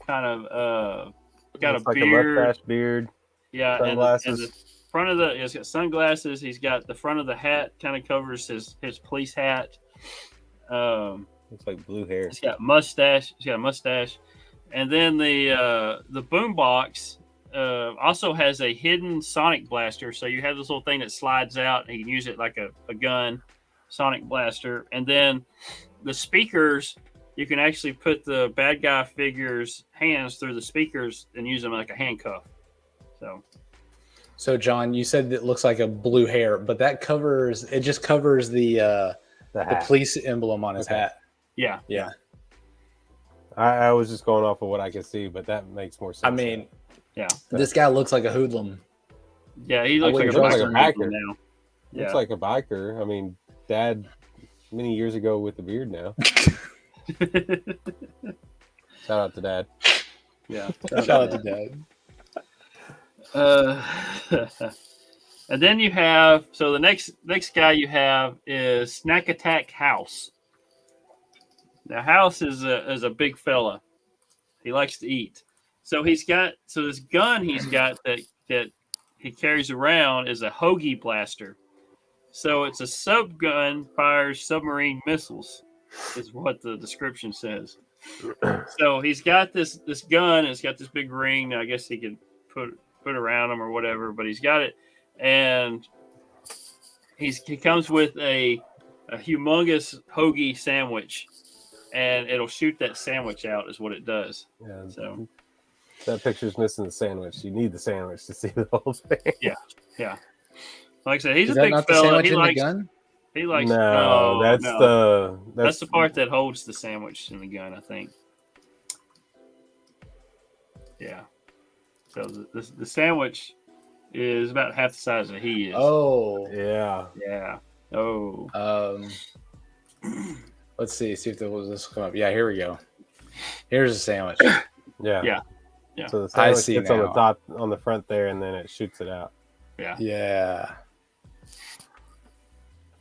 Speaker 2: kind of got a beard,
Speaker 3: a mustache beard.
Speaker 2: Yeah,
Speaker 3: sunglasses.
Speaker 2: And the front of he's got sunglasses. He's got the front of the hat kind of covers his police hat.
Speaker 3: Looks like blue hair.
Speaker 2: He's got mustache. And then the boombox also has a hidden sonic blaster. So you have this little thing that slides out, and you can use it like a gun, sonic blaster. And then the speakers, you can actually put the bad guy figure's hands through the speakers and use them like a handcuff.
Speaker 4: So John, you said it looks like a blue hair, but that just covers the police emblem on his hat.
Speaker 2: Yeah.
Speaker 3: I was just going off of what I could see, but that makes more sense.
Speaker 4: I mean,
Speaker 2: yeah,
Speaker 4: this guy looks like a hoodlum.
Speaker 2: Yeah, he looks like a biker now.
Speaker 3: Yeah. Looks like a biker. I mean, Dad, many years ago with the beard now. Shout out to Dad.
Speaker 2: Yeah,
Speaker 4: shout out to Dad.
Speaker 2: And then you have the next guy you have is Snack Attack House. Now House is a big fella. He likes to eat. So this gun he's got that he carries around is a hoagie blaster. So it's a sub gun, fires submarine missiles, is what the description says. So he's got this gun, and it's got this big ring. I guess he could put around him or whatever, but he's got it, and he comes with a humongous hoagie sandwich, and it'll shoot that sandwich out is what it does.
Speaker 3: Yeah.
Speaker 2: So
Speaker 3: that picture's missing the sandwich. You need the sandwich to see the whole thing.
Speaker 2: Yeah. Like I said, he's
Speaker 4: is
Speaker 2: a big fella.
Speaker 4: He likes the gun.
Speaker 2: He likes
Speaker 3: that's
Speaker 2: the part that holds the sandwich in the gun, I think. Yeah. So the sandwich is about half the size that he is.
Speaker 4: Oh.
Speaker 3: Yeah.
Speaker 2: Oh.
Speaker 4: Let's see if this will come up. Yeah, here we go. Here's a sandwich.
Speaker 3: Yeah. So the sandwich gets
Speaker 4: now.
Speaker 3: on the top, on the front there, and then it shoots it out.
Speaker 4: Yeah.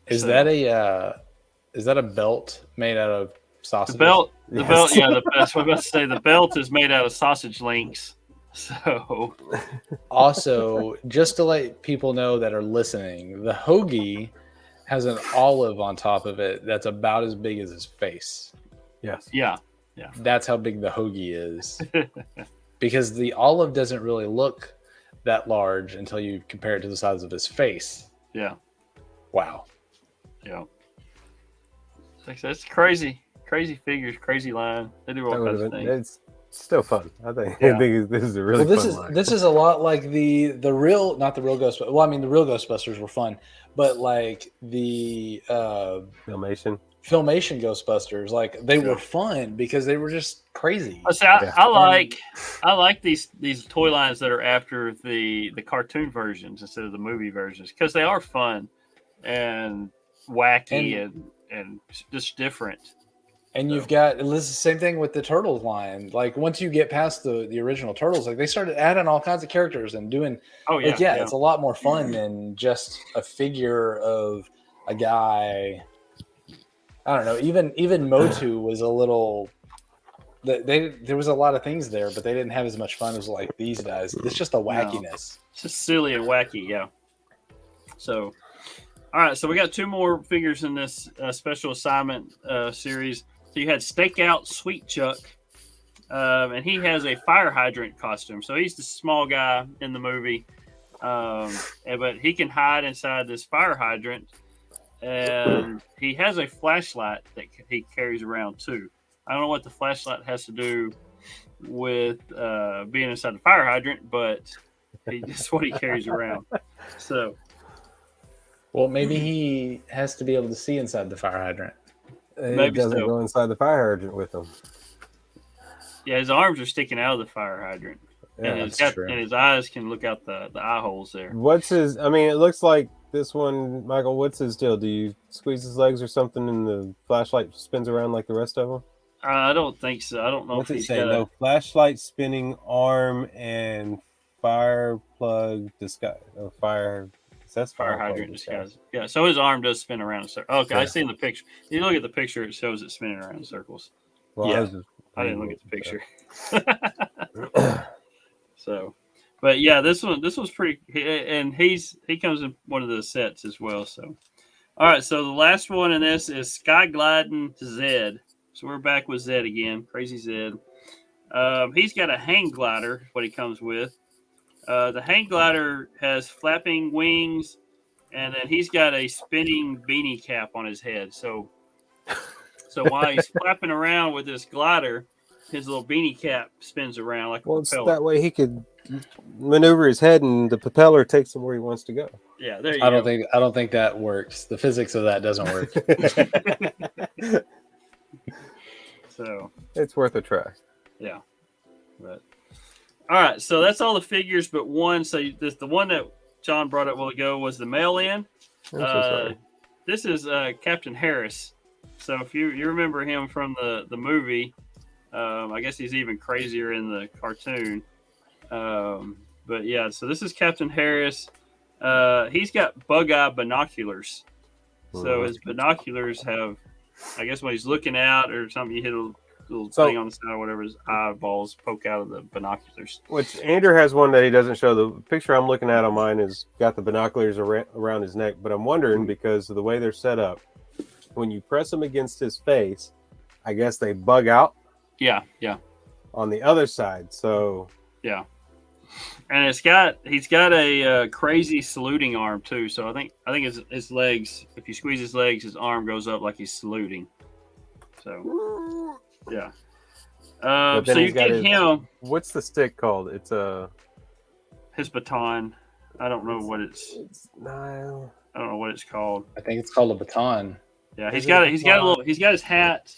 Speaker 4: Is that a belt made out of sausage?
Speaker 2: The belt. Yeah. That's what I'm about to say. The belt is made out of sausage links. So,
Speaker 4: also, just to let people know that are listening, the hoagie has an olive on top of it that's about as big as his face.
Speaker 3: Yes.
Speaker 2: Yeah.
Speaker 4: That's how big the hoagie is. Because the olive doesn't really look that large until you compare it to the size of his face.
Speaker 2: Yeah.
Speaker 4: Wow.
Speaker 2: Yeah. That's crazy. Crazy figures, crazy line. They do all kinds of things.
Speaker 3: It's still fun. I think this is a really fun line.
Speaker 4: This is a lot like the real, not the real Ghostbusters. Well, I mean the real Ghostbusters were fun, but like the
Speaker 3: Filmation
Speaker 4: Ghostbusters, like they were fun because they were just crazy.
Speaker 2: I like these toy lines that are after the cartoon versions instead of the movie versions because they are fun and wacky and just different.
Speaker 4: And you've got, this is the same thing with the Turtles line. Like once you get past the original Turtles, like they started adding all kinds of characters and doing. It's a lot more fun than just a figure of a guy. I don't know. Even Motu was a little. There was a lot of things there, but they didn't have as much fun as like these guys. It's just a wackiness.
Speaker 2: No. It's just silly and wacky, yeah. So, all right. So we got 2 more figures in this special assignment series. So you had Stakeout Sweet Chuck, and he has a fire hydrant costume. So he's the small guy in the movie, but he can hide inside this fire hydrant, and he has a flashlight that he carries around too. I don't know what the flashlight has to do with being inside the fire hydrant, but that's what he carries around. So,
Speaker 4: well, maybe he has to be able to see inside the fire hydrant.
Speaker 3: He doesn't go inside the fire hydrant with him.
Speaker 2: Yeah, his arms are sticking out of the fire hydrant.
Speaker 3: Yeah,
Speaker 2: and his eyes can look out the eye holes there.
Speaker 3: What's his? I mean, it looks like this one, Michael. What's his deal? Do you squeeze his legs or something, and the flashlight spins around like the rest of them?
Speaker 2: I don't think so. I don't know
Speaker 3: What's
Speaker 2: if
Speaker 3: it
Speaker 2: he's
Speaker 3: say?
Speaker 2: got
Speaker 3: No, flashlight, spinning arm, and fire plug disguise. Or fire. That's
Speaker 2: fire hydrant disguise. Yeah, so his arm does spin around in circles. Okay, yeah. I see in the picture. You look at the picture; it shows it spinning around in circles.
Speaker 3: Well,
Speaker 2: yeah, I didn't look at the picture. So, but yeah, this one's pretty, and he comes in one of the sets as well. So, all right, so the last one in this is Sky Gliding Zed. So we're back with Zed again, Crazy Zed. He's got a hang glider. What he comes with. The hang glider has flapping wings, and then he's got a spinning beanie cap on his head. So while he's flapping around with this glider, his little beanie cap spins around like a propeller.
Speaker 3: That way he could maneuver his head, and the propeller takes him where he wants to go.
Speaker 2: Yeah, there you go.
Speaker 4: I don't think that works. The physics of that doesn't work.
Speaker 2: So
Speaker 3: it's worth a try.
Speaker 2: Yeah, but. All right, so that's all the figures but one. So the one that John brought up a while ago was the mail-in. This is Captain Harris. So if you remember him from the movie, I guess he's even crazier in the cartoon. But yeah, so this is Captain Harris. He's got bug-eye binoculars. So his binoculars have, I guess when he's looking out or something, you hit a little thing on the side or whatever, his eyeballs poke out of the binoculars.
Speaker 3: Which Andrew has one that he doesn't show. The picture I'm looking at on mine is got the binoculars around his neck, but I'm wondering because of the way they're set up, when you press them against his face, I guess they bug out.
Speaker 2: Yeah.
Speaker 3: On the other side, so
Speaker 2: yeah. And he's got a crazy saluting arm too. So I think his legs, if you squeeze his legs, his arm goes up like he's saluting. So yeah. So you get him.
Speaker 3: What's the stick called? It's
Speaker 2: his baton. I don't know what it's.
Speaker 3: No.
Speaker 2: I don't know what it's called.
Speaker 4: I think it's called a baton.
Speaker 2: Yeah, he's got his hat,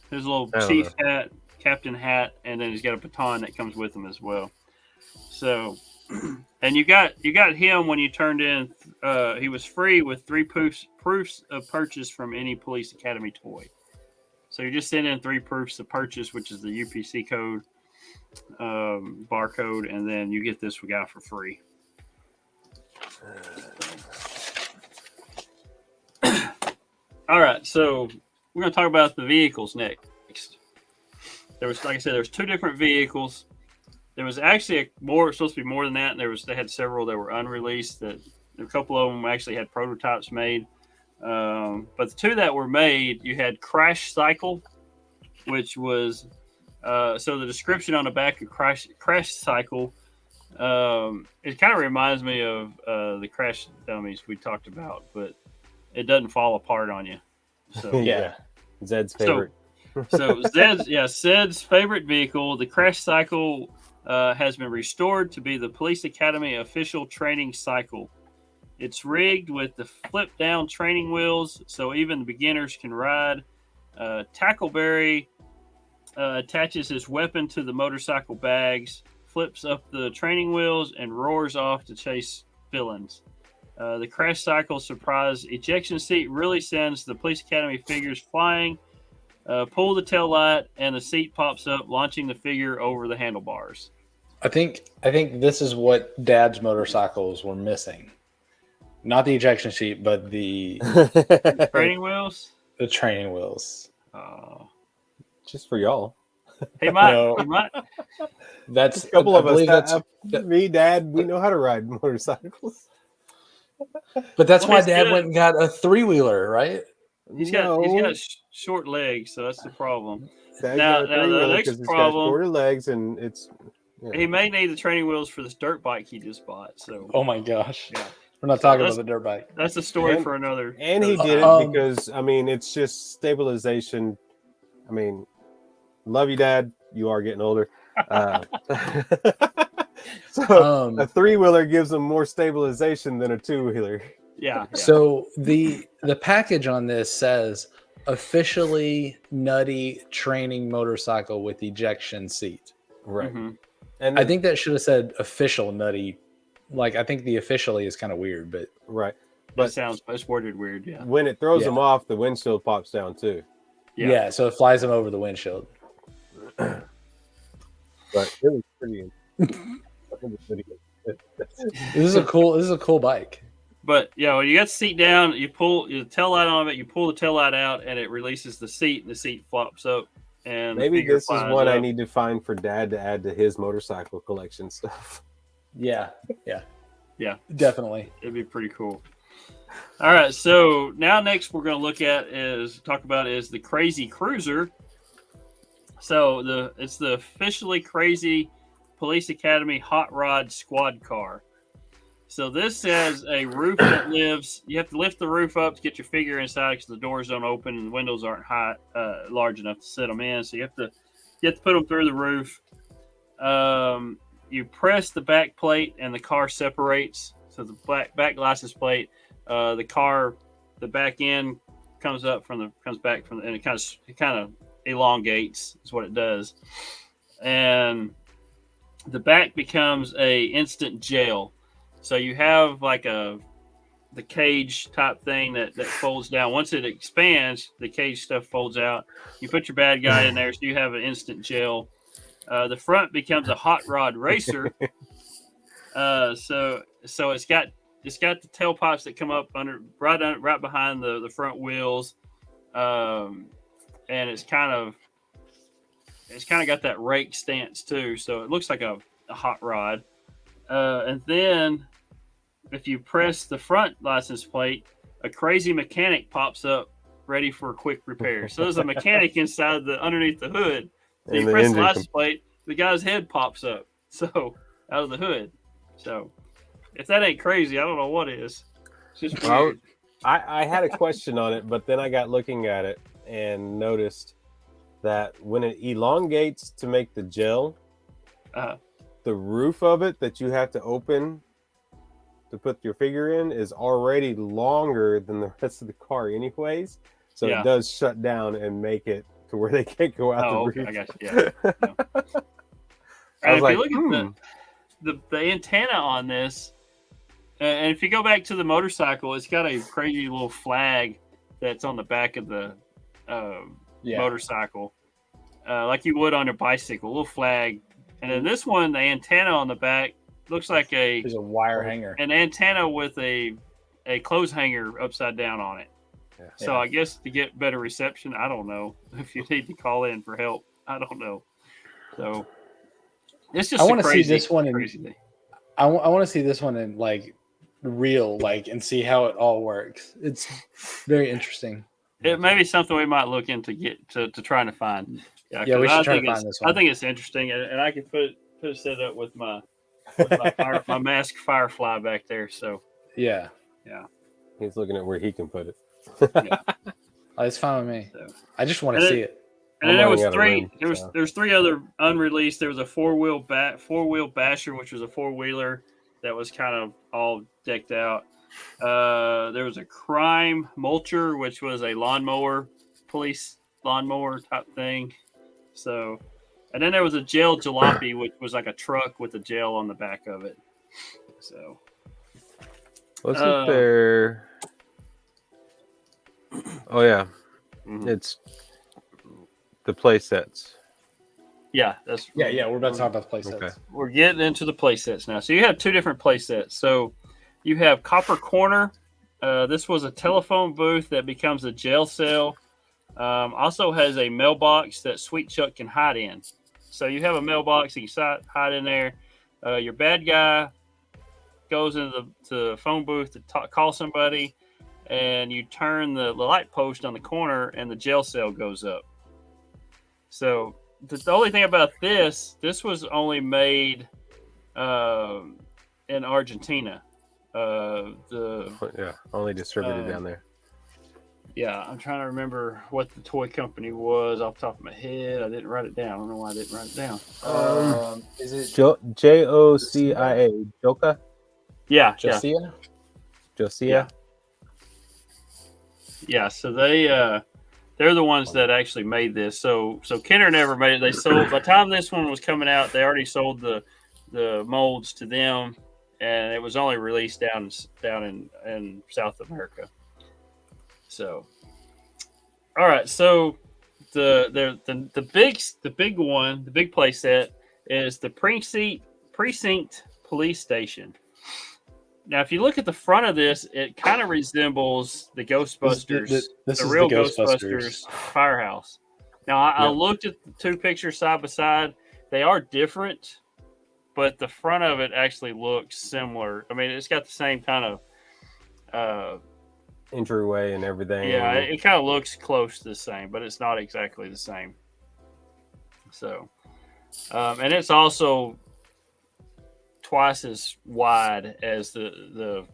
Speaker 2: his little chief hat, captain hat, and then he's got a baton that comes with him as well. So, and you got him when you turned in. He was free with 3 proofs of purchase from any Police Academy toy. So you just send in 3 proofs of purchase, which is the UPC code, barcode, and then you get this guy for free. All right, so we're going to talk about the vehicles next. There was, like I said, there was 2 different vehicles. There was actually supposed to be more than that, and they had several that were unreleased. That a couple of them actually had prototypes made. But the 2 that were made, you had Crash Cycle, which was so the description on the back of Crash Cycle It kind of reminds me of the crash dummies we talked about, but it doesn't fall apart on you. So
Speaker 3: Yeah. Zed's favorite.
Speaker 2: So Zed's favorite vehicle, the Crash Cycle, has been restored to be the Police Academy official training cycle. It's rigged with the flip-down training wheels, so even beginners can ride. Tackleberry attaches his weapon to the motorcycle bags, flips up the training wheels, and roars off to chase villains. The Crash Cycle surprise ejection seat really sends the Police Academy figures flying. Pull the tail light, and the seat pops up, launching the figure over the handlebars.
Speaker 4: I think this is what Dad's motorcycles were missing. Not the ejection seat, but the
Speaker 2: Training wheels?
Speaker 4: The training wheels.
Speaker 3: Just for y'all.
Speaker 2: He might.
Speaker 4: That's
Speaker 3: a couple
Speaker 4: I
Speaker 3: of
Speaker 4: believe
Speaker 3: us. Me, Dad, we know how to ride motorcycles.
Speaker 4: But that's why Dad
Speaker 2: good.
Speaker 4: went and got a 3-wheeler, right?
Speaker 2: He's got short legs, so that's the problem.
Speaker 3: Dad
Speaker 2: Now
Speaker 3: got a 3-wheeler
Speaker 2: the next
Speaker 3: 'cause he's got
Speaker 2: problem,
Speaker 3: shorter legs, and it's.
Speaker 2: he may need the training wheels for this dirt bike he just bought. So,
Speaker 4: Oh my gosh.
Speaker 2: yeah.
Speaker 4: We're not talking about the dirt bike.
Speaker 2: That's a story for another.
Speaker 3: And he did it because, I mean, it's just stabilization. I mean, love you, Dad. You are getting older. So a 3-wheeler gives him more stabilization than a 2-wheeler.
Speaker 2: Yeah.
Speaker 4: So the package on this says officially nutty training motorcycle with ejection seat.
Speaker 3: Right.
Speaker 2: Mm-hmm.
Speaker 3: And
Speaker 4: I think that should have said official nutty. Like, I think the officially is kind of weird, but
Speaker 3: right. But
Speaker 2: it's worded weird. Yeah.
Speaker 3: When it throws them off, the windshield pops down too.
Speaker 4: Yeah. So it flies them over the windshield.
Speaker 3: But it was pretty.
Speaker 4: This is a cool bike.
Speaker 2: But yeah, when you got the seat down, you pull the tail light on it. You pull the tail light out, and it releases the seat, and the seat flops up. And
Speaker 3: maybe this is one I need to find for Dad to add to his motorcycle collection stuff.
Speaker 4: Yeah, definitely.
Speaker 2: It'd be pretty cool. All right, so now next we're going to talk about the Crazy Cruiser. So it's the officially Crazy Police Academy Hot Rod Squad Car. So this has a roof that lives. You have to lift the roof up to get your figure inside because the doors don't open and the windows aren't large enough to sit them in. So you have to put them through the roof. You press the back plate and the car separates. So the back license plate, the back end comes back from and it kind of elongates is what it does, and the back becomes a instant jail. So you have like the cage type thing that folds down. Once it expands, the cage stuff folds out. You put your bad guy in there, so you have an instant jail. The front becomes a hot rod racer. So it's got the tailpipes that come up right behind the front wheels, and it's kind of got that rake stance too. So it looks like a hot rod. And then if you press the front license plate, a crazy mechanic pops up ready for a quick repair. So there's a mechanic underneath the hood. So you press the license plate, the guy's head pops up. So out of the hood. So if that ain't crazy, I don't know what is. It's just weird.
Speaker 3: I had a question on it, but then I got looking at it and noticed that when it elongates to make the gel, the roof of it that you have to open to put your figure in is already longer than the rest of the car anyways. So it does shut down and make it to where they can't go out the roof.
Speaker 2: I got you. Yeah.
Speaker 3: I was like,
Speaker 2: look at the antenna on this, and if you go back to the motorcycle, it's got a crazy little flag that's on the back of the motorcycle, like you would on a bicycle, a little flag. And then this one, the antenna on the back looks like
Speaker 4: there's a wire hanger,
Speaker 2: an antenna with a clothes hanger upside down on it. Yeah. So I guess to get better reception, I don't know if you need to call in for help. I don't know. So it's just
Speaker 4: I want to see this one
Speaker 2: crazy.
Speaker 4: I want to see this one in like real, and see how it all works. It's very interesting.
Speaker 2: It may be something we might look into trying to find.
Speaker 4: Yeah, we should try to find this one.
Speaker 2: I think it's interesting, and I can put it set up with my with my masked firefly back there. So
Speaker 4: Yeah.
Speaker 3: He's looking at where he can put it.
Speaker 2: yeah.
Speaker 4: Oh, it's fine with me.
Speaker 2: So.
Speaker 4: I just want to
Speaker 2: And
Speaker 4: see it.
Speaker 2: And then there was
Speaker 3: running out of
Speaker 2: three.
Speaker 3: room,
Speaker 2: There's three other unreleased. There was a four-wheel basher, which was a four-wheeler that was kind of all decked out. There was a crime mulcher, which was a police lawnmower type thing. So, and then there was a jail jalopy, which was like a truck with a jail on the back of it. So,
Speaker 3: wasn't there? Oh yeah, it's the play sets.
Speaker 2: Yeah, that's
Speaker 4: Yeah. We're about to talk about the play sets.
Speaker 3: Okay.
Speaker 2: We're getting into the play sets now. So you have two different play sets. So you have Copper Corner. This was a telephone booth that becomes a jail cell. Also has a mailbox that Sweet Chuck can hide in. So you have a mailbox you can hide in there. Your bad guy goes into the phone booth to call somebody, and you turn the light post on the corner, and the jail cell goes up. So the only thing about this was only made in Argentina.
Speaker 3: Only distributed down there.
Speaker 2: Yeah, I'm trying to remember what the toy company was off the top of my head. I didn't write it down. I don't know why I didn't write it down.
Speaker 4: Is it
Speaker 3: Jocia? Joka?
Speaker 2: Yeah,
Speaker 4: Josia?
Speaker 3: Josia?
Speaker 2: Yeah. So they're the ones that actually made this. So Kenner never made it. They sold by the time this one was coming out. They already sold the molds to them, and it was only released down in South America. So, all right. So the big play set is the precinct police station. Now, if you look at the front of this, it kind of resembles the Ghostbusters,
Speaker 4: this
Speaker 2: the
Speaker 4: is
Speaker 2: real
Speaker 4: the
Speaker 2: Ghostbusters firehouse. Now, I looked at the two pictures side by side. They are different, but the front of it actually looks similar. I mean, it's got the same kind of
Speaker 3: entryway and everything.
Speaker 2: Yeah, it kind of looks close to the same, but it's not exactly the same. So, and it's also twice as wide as the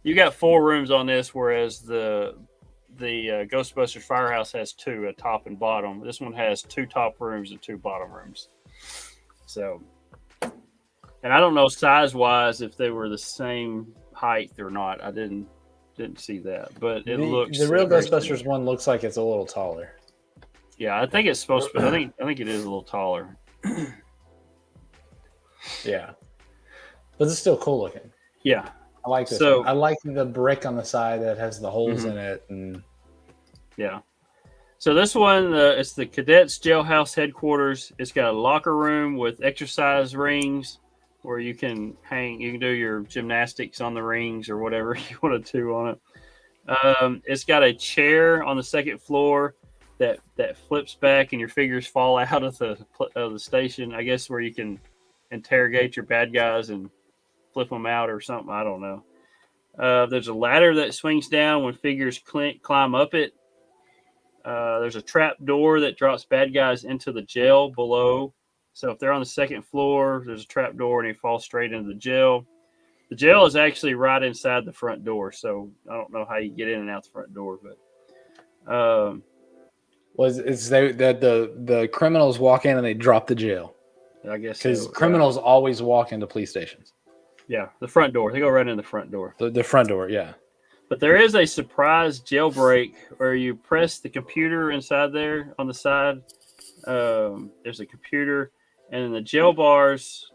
Speaker 2: you got 4 rooms on this, whereas the Ghostbusters Firehouse has 2, a top and bottom. This one has 2 top rooms and 2 bottom rooms. So, and I don't know size wise if they were the same height or not. I didn't see that, but it looks
Speaker 4: the real Ghostbusters one looks like it's a little taller.
Speaker 2: Yeah, I think it's supposed to be. I think it is a little taller.
Speaker 4: Yeah. But it's still cool looking.
Speaker 2: Yeah.
Speaker 4: I like this one. I like the brick on the side that has the holes in it. And
Speaker 2: yeah. So this one, it's the Cadets Jailhouse Headquarters. It's got a locker room with exercise rings where you can do your gymnastics on the rings or whatever you want to do on it. It's got a chair on the second floor that flips back and your figures fall out of the station, I guess, where you can interrogate your bad guys and flip them out or something. I don't know. There's a ladder that swings down when figures climb up it. There's a trap door that drops bad guys into the jail below. So if they're on the second floor, there's a trap door and they fall straight into the jail. The jail is actually right inside the front door, so I don't know how you get in and out the front door, but
Speaker 4: it's that the criminals walk in and they drop the jail.
Speaker 2: I guess
Speaker 4: because criminals always walk into police stations.
Speaker 2: Yeah, the front door. They go right in the front door.
Speaker 4: The front door, yeah.
Speaker 2: But there is a surprise jailbreak where you press the computer inside there on the side. There's a computer, and the jail bars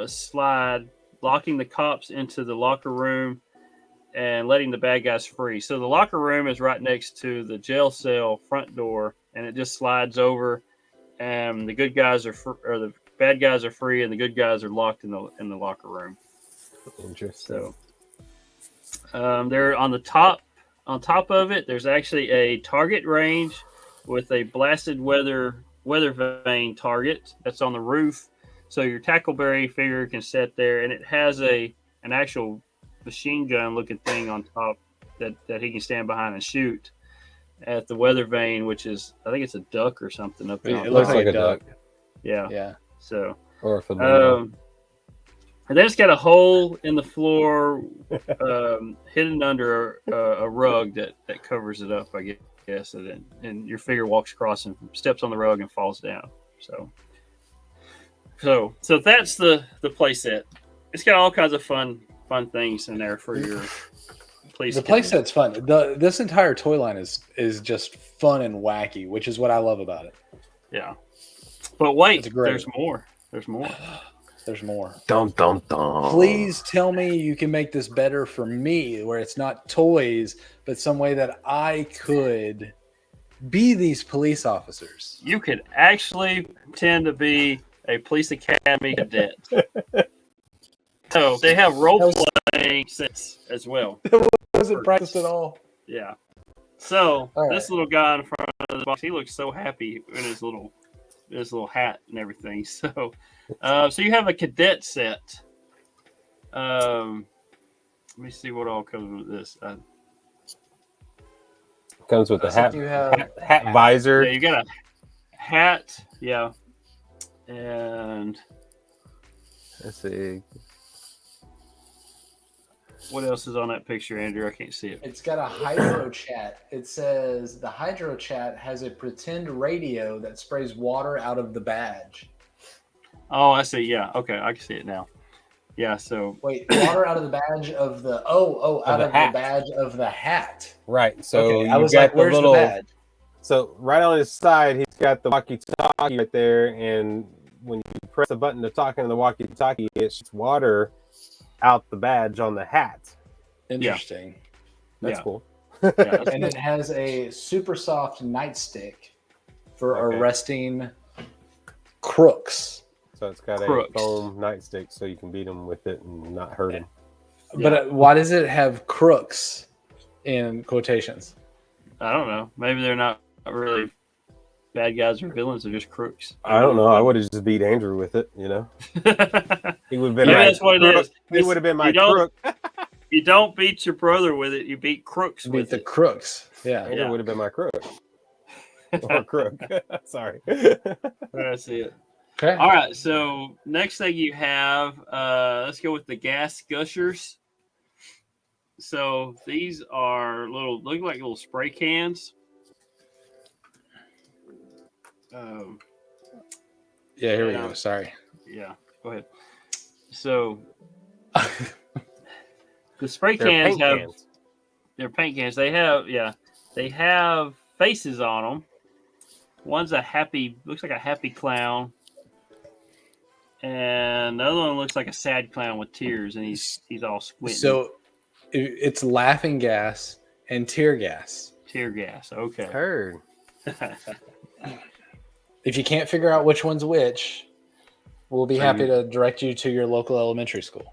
Speaker 2: slide, locking the cops into the locker room and letting the bad guys free. So the locker room is right next to the jail cell front door, and it just slides over, and the good guys the bad guys are free, and the good guys are locked in the locker room.
Speaker 3: Interesting.
Speaker 2: So, they're on the top. On top of it, there's actually a target range with a blasted weather vane target that's on the roof. So your Tackleberry figure can sit there, and it has an actual machine gun looking thing on top that he can stand behind and shoot at the weather vane, which is, I think it's a duck or something up there.
Speaker 3: It looks like a duck.
Speaker 2: Yeah.
Speaker 4: Yeah.
Speaker 2: So,
Speaker 3: or a flamingo.
Speaker 2: And then it's got a hole in the floor, hidden under a rug that covers it up, I guess. And your figure walks across and steps on the rug and falls down. So that's the play set. It's got all kinds of fun things in there for your police.
Speaker 4: The play set's fun. This entire toy line is just fun and wacky, which is what I love about it.
Speaker 2: Yeah. But wait, there's more. There's more.
Speaker 4: There's more.
Speaker 3: Dum dum dum.
Speaker 4: Please tell me you can make this better for me, where it's not toys, but some way that I could be these police officers.
Speaker 2: You could actually pretend to be a police academy cadet. So they have role playing sets as well.
Speaker 4: It wasn't practiced at all.
Speaker 2: Yeah. So this little guy in front of the box, he looks so happy in his little hat and everything. So, so you have a cadet set. Let me see what all comes with this.
Speaker 3: Comes with the hat,
Speaker 4: you have
Speaker 3: hat visor.
Speaker 2: Yeah, you got a hat. Yeah, and
Speaker 3: let's see.
Speaker 2: What else is on that picture, Andrew? I can't see it.
Speaker 4: It's got a hydro chat. It says the hydro chat has a pretend radio that sprays water out of the badge.
Speaker 2: Oh, I see. Yeah. Okay. I can see it now. Yeah. So
Speaker 4: wait, water out of the badge of the out of the badge of the hat.
Speaker 3: Right. So
Speaker 4: I was like, where's the badge?
Speaker 3: So right on his side, he's got the walkie-talkie right there, and when you press the button to talk into the walkie-talkie, it shoots water out the badge on the hat.
Speaker 4: Interesting.
Speaker 3: That's cool.
Speaker 2: Yeah,
Speaker 4: and it has a super soft nightstick for arresting crooks.
Speaker 3: So it's got a foam nightstick so you can beat them with it and not hurt them.
Speaker 4: But why does it have crooks in quotations?
Speaker 2: I don't know. Maybe they're not really bad guys or villains. They're just crooks.
Speaker 3: I don't know. I would have just beat Andrew with it, you know. He would have been
Speaker 2: that's what it is.
Speaker 3: He would have been my crook.
Speaker 2: You don't beat your brother with it. You beat crooks with it.
Speaker 4: Beat the crooks. Yeah.
Speaker 3: Andrew would have been my crook. Or crook. Sorry.
Speaker 2: I see it.
Speaker 4: Okay.
Speaker 2: All right. So next thing you have, let's go with the gas gushers. So these are look like little spray cans.
Speaker 4: Yeah, here we go. Sorry.
Speaker 2: Yeah, go ahead. So the spray cans they're paint cans. They have faces on them. One's looks like a happy clown, and the other one looks like a sad clown with tears, and he's all squinting.
Speaker 4: So it's laughing gas and tear gas.
Speaker 2: Tear gas. Okay.
Speaker 3: Heard.
Speaker 4: If you can't figure out which one's which, we'll be happy to direct you to your local elementary school.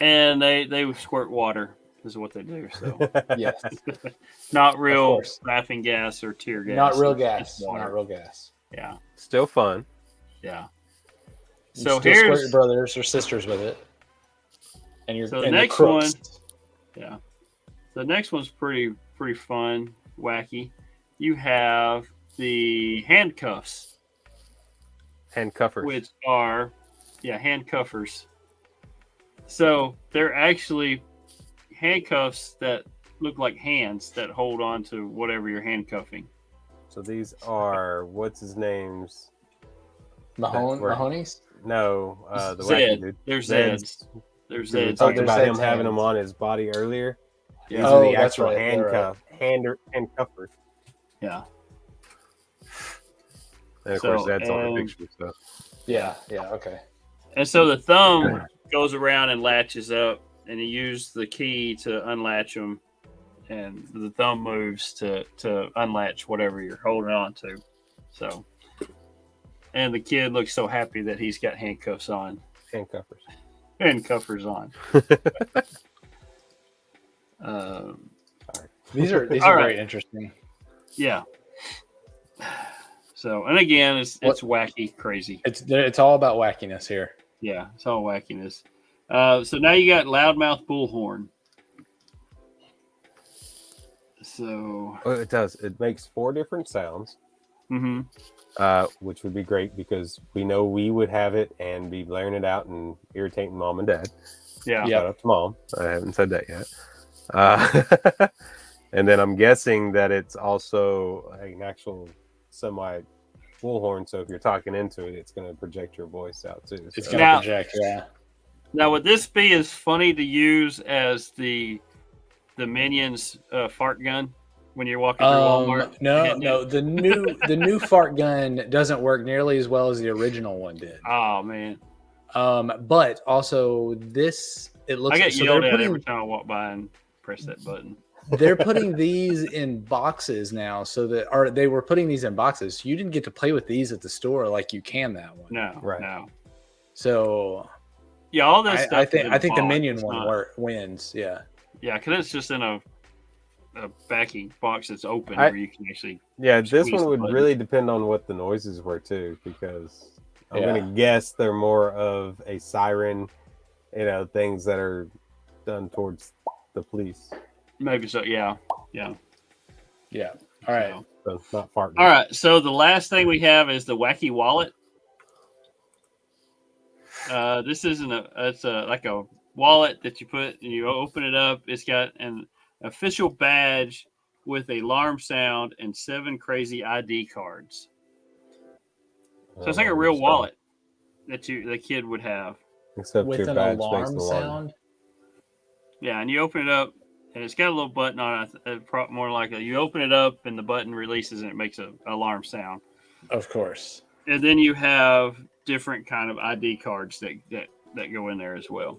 Speaker 2: And they squirt water is what they do. So
Speaker 4: yes,
Speaker 2: not real laughing gas or tear gas.
Speaker 4: Not real gas. Not real gas.
Speaker 2: Yeah.
Speaker 3: Still fun.
Speaker 2: Yeah.
Speaker 4: So here's squirt your brothers or sisters with it. And
Speaker 2: the next one. Yeah. The next one's pretty fun, wacky. You have the handcuffs.
Speaker 3: Handcuffers.
Speaker 2: Which are handcuffers. So they're actually handcuffs that look like hands that hold on to whatever you're handcuffing.
Speaker 3: So these are what's his name's
Speaker 4: Mahoney's?
Speaker 3: No, the
Speaker 2: Zed.
Speaker 3: wacky dude.
Speaker 2: There's Zeds. There's Zeds.
Speaker 3: We talked about him having them on his body earlier.
Speaker 2: Yeah.
Speaker 3: These are the actual handcuffers.
Speaker 2: Yeah.
Speaker 3: And of course, that's on the picture. So.
Speaker 4: Yeah. Okay.
Speaker 2: And so the thumb goes around and latches up, and you use the key to unlatch them, and the thumb moves to unlatch whatever you're holding on to. So, and the kid looks so happy that he's got handcuffs on. Handcuffers on.
Speaker 4: These are very interesting.
Speaker 2: Yeah. So, and again, it's wacky, crazy.
Speaker 4: It's all about wackiness here.
Speaker 2: Yeah, it's all wackiness. So now you got loudmouth bullhorn. So
Speaker 3: it does. It makes 4 different sounds. which would be great because we know we would have it and be blaring it out and irritating mom and dad.
Speaker 2: Yeah.
Speaker 3: Shout out to mom. I haven't said that yet. And then I'm guessing that it's also an actual semi bullhorn. So if you're talking into it, it's going to project your voice out too.
Speaker 4: It's
Speaker 3: So.
Speaker 4: going to project, yeah.
Speaker 2: Now, would this be as funny to use as the Minions fart gun when you're walking through Walmart?
Speaker 4: No. The new fart gun doesn't work nearly as well as the original one did.
Speaker 2: Oh man.
Speaker 4: But also this, it looks.
Speaker 2: I get yelled at every time I walk by and press that button.
Speaker 4: They're putting these in boxes now, they were putting these in boxes. You didn't get to play with these at the store like you can that one.
Speaker 2: No,
Speaker 3: right.
Speaker 2: No.
Speaker 4: So
Speaker 2: yeah, all this stuff.
Speaker 4: I think the Minion one wins. Yeah.
Speaker 2: Yeah, because it's just in a backing box that's open where you can actually.
Speaker 3: Yeah, this one would really depend on what the noises were too, because I'm gonna guess they're more of a siren, things that are done towards the police.
Speaker 2: Maybe so. Yeah.
Speaker 4: All right.
Speaker 3: So not farting.
Speaker 2: All right. So the last thing we have is the wacky wallet. This isn't it's like a wallet that you put and you open it up. It's got an official badge with an alarm sound and 7 crazy ID cards. So it's like a real wallet that the kid would have.
Speaker 3: Except
Speaker 4: with
Speaker 3: your
Speaker 4: an
Speaker 3: badge
Speaker 4: alarm
Speaker 3: makes the alarm
Speaker 4: sound.
Speaker 2: Yeah, and you open it up and it's got a little button on it. More like you open it up and the button releases and it makes an alarm sound.
Speaker 4: Of course.
Speaker 2: And then you have different kind of ID cards that go in there as well.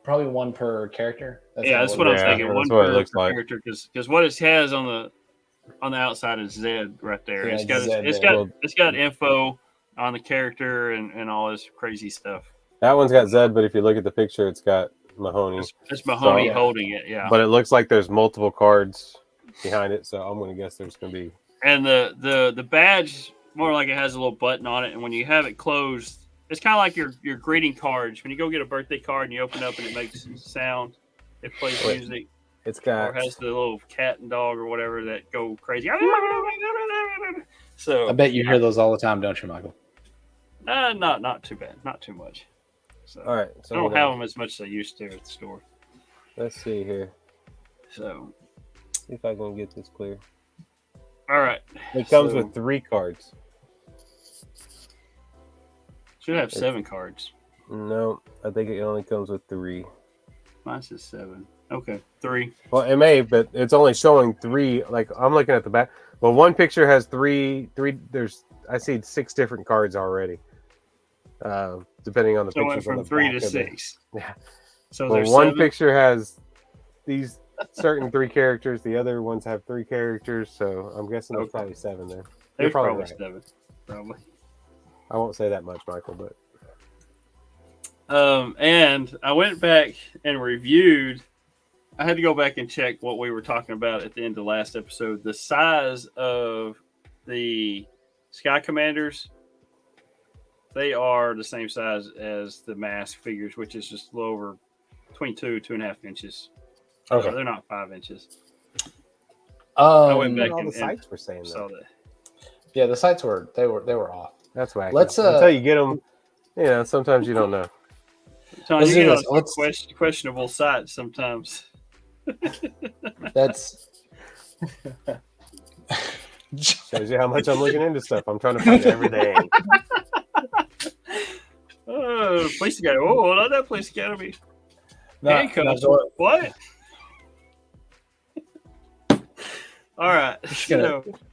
Speaker 4: Probably one per character.
Speaker 2: That's what I was thinking. One
Speaker 3: per
Speaker 2: it looks
Speaker 3: like.
Speaker 2: Character, because what it has on the outside is Zed right there.
Speaker 4: Yeah,
Speaker 2: it's got info on the character and all this crazy stuff.
Speaker 3: That one's got Zed, but if you look at the picture, it's got Mahoney.
Speaker 2: It's Mahoney holding it, yeah.
Speaker 3: But it looks like there's multiple cards behind it, so I'm going to guess there's going to be.
Speaker 2: And the badge, more like it has a little button on it, and when you have it closed, it's kind of like your greeting cards. When you go get a birthday card and you open it up and it makes sound, it plays music.
Speaker 3: It's got.
Speaker 2: Or has the little cat and dog or whatever that go crazy. So
Speaker 4: I bet you hear those all the time, don't you, Michael?
Speaker 2: Not too bad, not too much. So,
Speaker 3: all right, so
Speaker 2: I don't have them as much as I used to at the store.
Speaker 3: Let's see here.
Speaker 2: So,
Speaker 3: see if I can get this clear.
Speaker 2: All right.
Speaker 3: It comes with 3 cards.
Speaker 2: Should have 7 cards.
Speaker 3: No, I think it only comes with 3.
Speaker 2: Mine says 7. Okay, 3.
Speaker 3: Well, it may, but it's only showing 3. Like I'm looking at the back. Well, one picture has 3. I see 6 different cards already. Depending on the
Speaker 2: so
Speaker 3: pictures.
Speaker 2: It went from 3 to 6.
Speaker 3: Yeah.
Speaker 2: So
Speaker 3: well,
Speaker 2: there's
Speaker 3: one
Speaker 2: 7?
Speaker 3: picture has these certain 3 characters. The other ones have 3 characters. So I'm guessing there's probably 7 there.
Speaker 2: There's probably
Speaker 3: right.
Speaker 2: 7. Probably.
Speaker 3: I won't say that much, Michael, but.
Speaker 2: And I went back and reviewed. I had to go back and check what we were talking about at the end of the last episode. The size of the Sky Commanders, they are the same size as the mask figures, which is just a little over between 2.5 inches.
Speaker 4: Okay.
Speaker 2: So they're not 5 inches.
Speaker 4: I
Speaker 3: went back and the sites were saying that.
Speaker 4: Yeah, the sites were off.
Speaker 3: That's why.
Speaker 4: Until
Speaker 3: you get them, sometimes you don't know.
Speaker 2: So you get on questionable sites sometimes.
Speaker 4: That's
Speaker 3: shows you how much I'm looking into stuff. I'm trying to find it every day.
Speaker 2: Police Academy. Oh, not that Police Academy. Handcuffs. What? All right.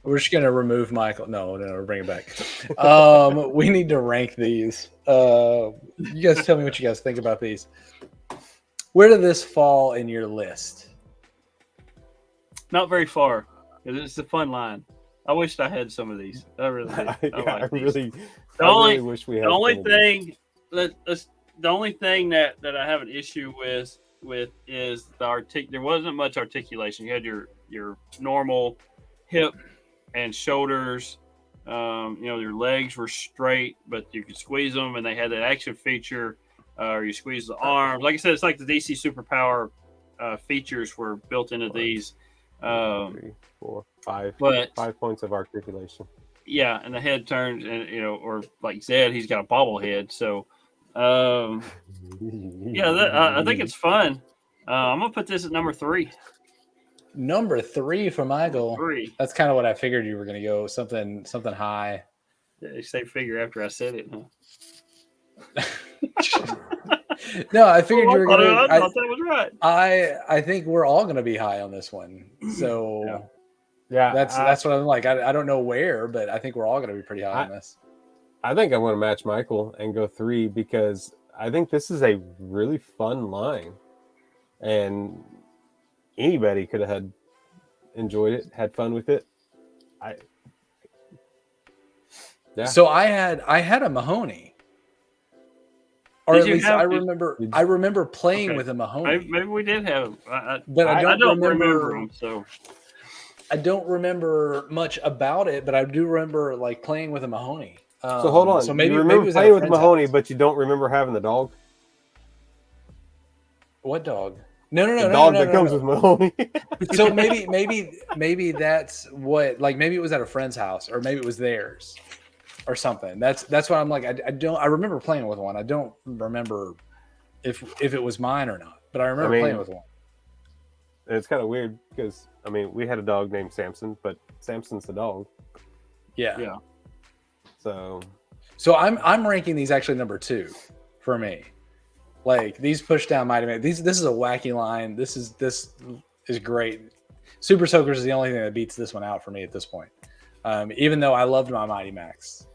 Speaker 4: We're just gonna remove Michael. No, bring it back. We need to rank these. You guys tell me what you guys think about these. Where did this fall in your list?
Speaker 2: Not very far. It's a fun line. I wished I had some of these. I really did. I
Speaker 3: really wish we had.
Speaker 2: The only thing that I have an issue with is there wasn't much articulation. You had your normal hip and shoulders. Your legs were straight, but you could squeeze them, and they had that action feature. Or you squeeze the arms. Like I said, it's like the DC Superpower features were built into these.
Speaker 3: 3, 4, 5.
Speaker 2: But
Speaker 3: 5 points of articulation.
Speaker 2: Yeah, and the head turns, and or like Zed, he's got a bobblehead. So, yeah, I think it's fun. I'm gonna put this at number 3.
Speaker 4: Number 3 for my goal.
Speaker 2: 3.
Speaker 4: That's kind of what I figured you were going to go. Something high.
Speaker 2: Yeah, you say figure after I said it, huh?
Speaker 4: No, I figured you were going to.
Speaker 2: I thought that was right.
Speaker 4: I think we're all going to be high on this one. So
Speaker 3: yeah,
Speaker 4: that's what I'm like. I don't know where, but I think we're all going to be pretty high on this.
Speaker 3: I think I'm going to match Michael and go 3 because I think this is a really fun line, and anybody could have enjoyed it, had fun with it.
Speaker 4: So I had a Mahoney. Or at least I remember playing with a Mahoney.
Speaker 2: Maybe we did have him.
Speaker 4: But I don't remember
Speaker 2: him. So
Speaker 4: I don't remember much about it, but I do remember like playing with a Mahoney.
Speaker 3: So hold on.
Speaker 4: So maybe
Speaker 3: you remember
Speaker 4: maybe
Speaker 3: playing with Mahoney,
Speaker 4: house.
Speaker 3: but you don't remember having the dog?
Speaker 4: What dog? No.
Speaker 3: The dog that comes with Mahoney.
Speaker 4: So maybe that's what, like, maybe it was at a friend's house, or maybe it was theirs, or something. That's what I'm like. I remember playing with one. I don't remember if it was mine or not, but I remember playing with one.
Speaker 3: It's kind of weird because we had a dog named Samson, but Samson's the dog.
Speaker 4: Yeah.
Speaker 3: So
Speaker 4: I'm ranking these actually number 2 for me. Like, these push down Mighty Man. This is a wacky line. This is great. Super Soakers is the only thing that beats this one out for me at this point. Even though I loved my Mighty Max.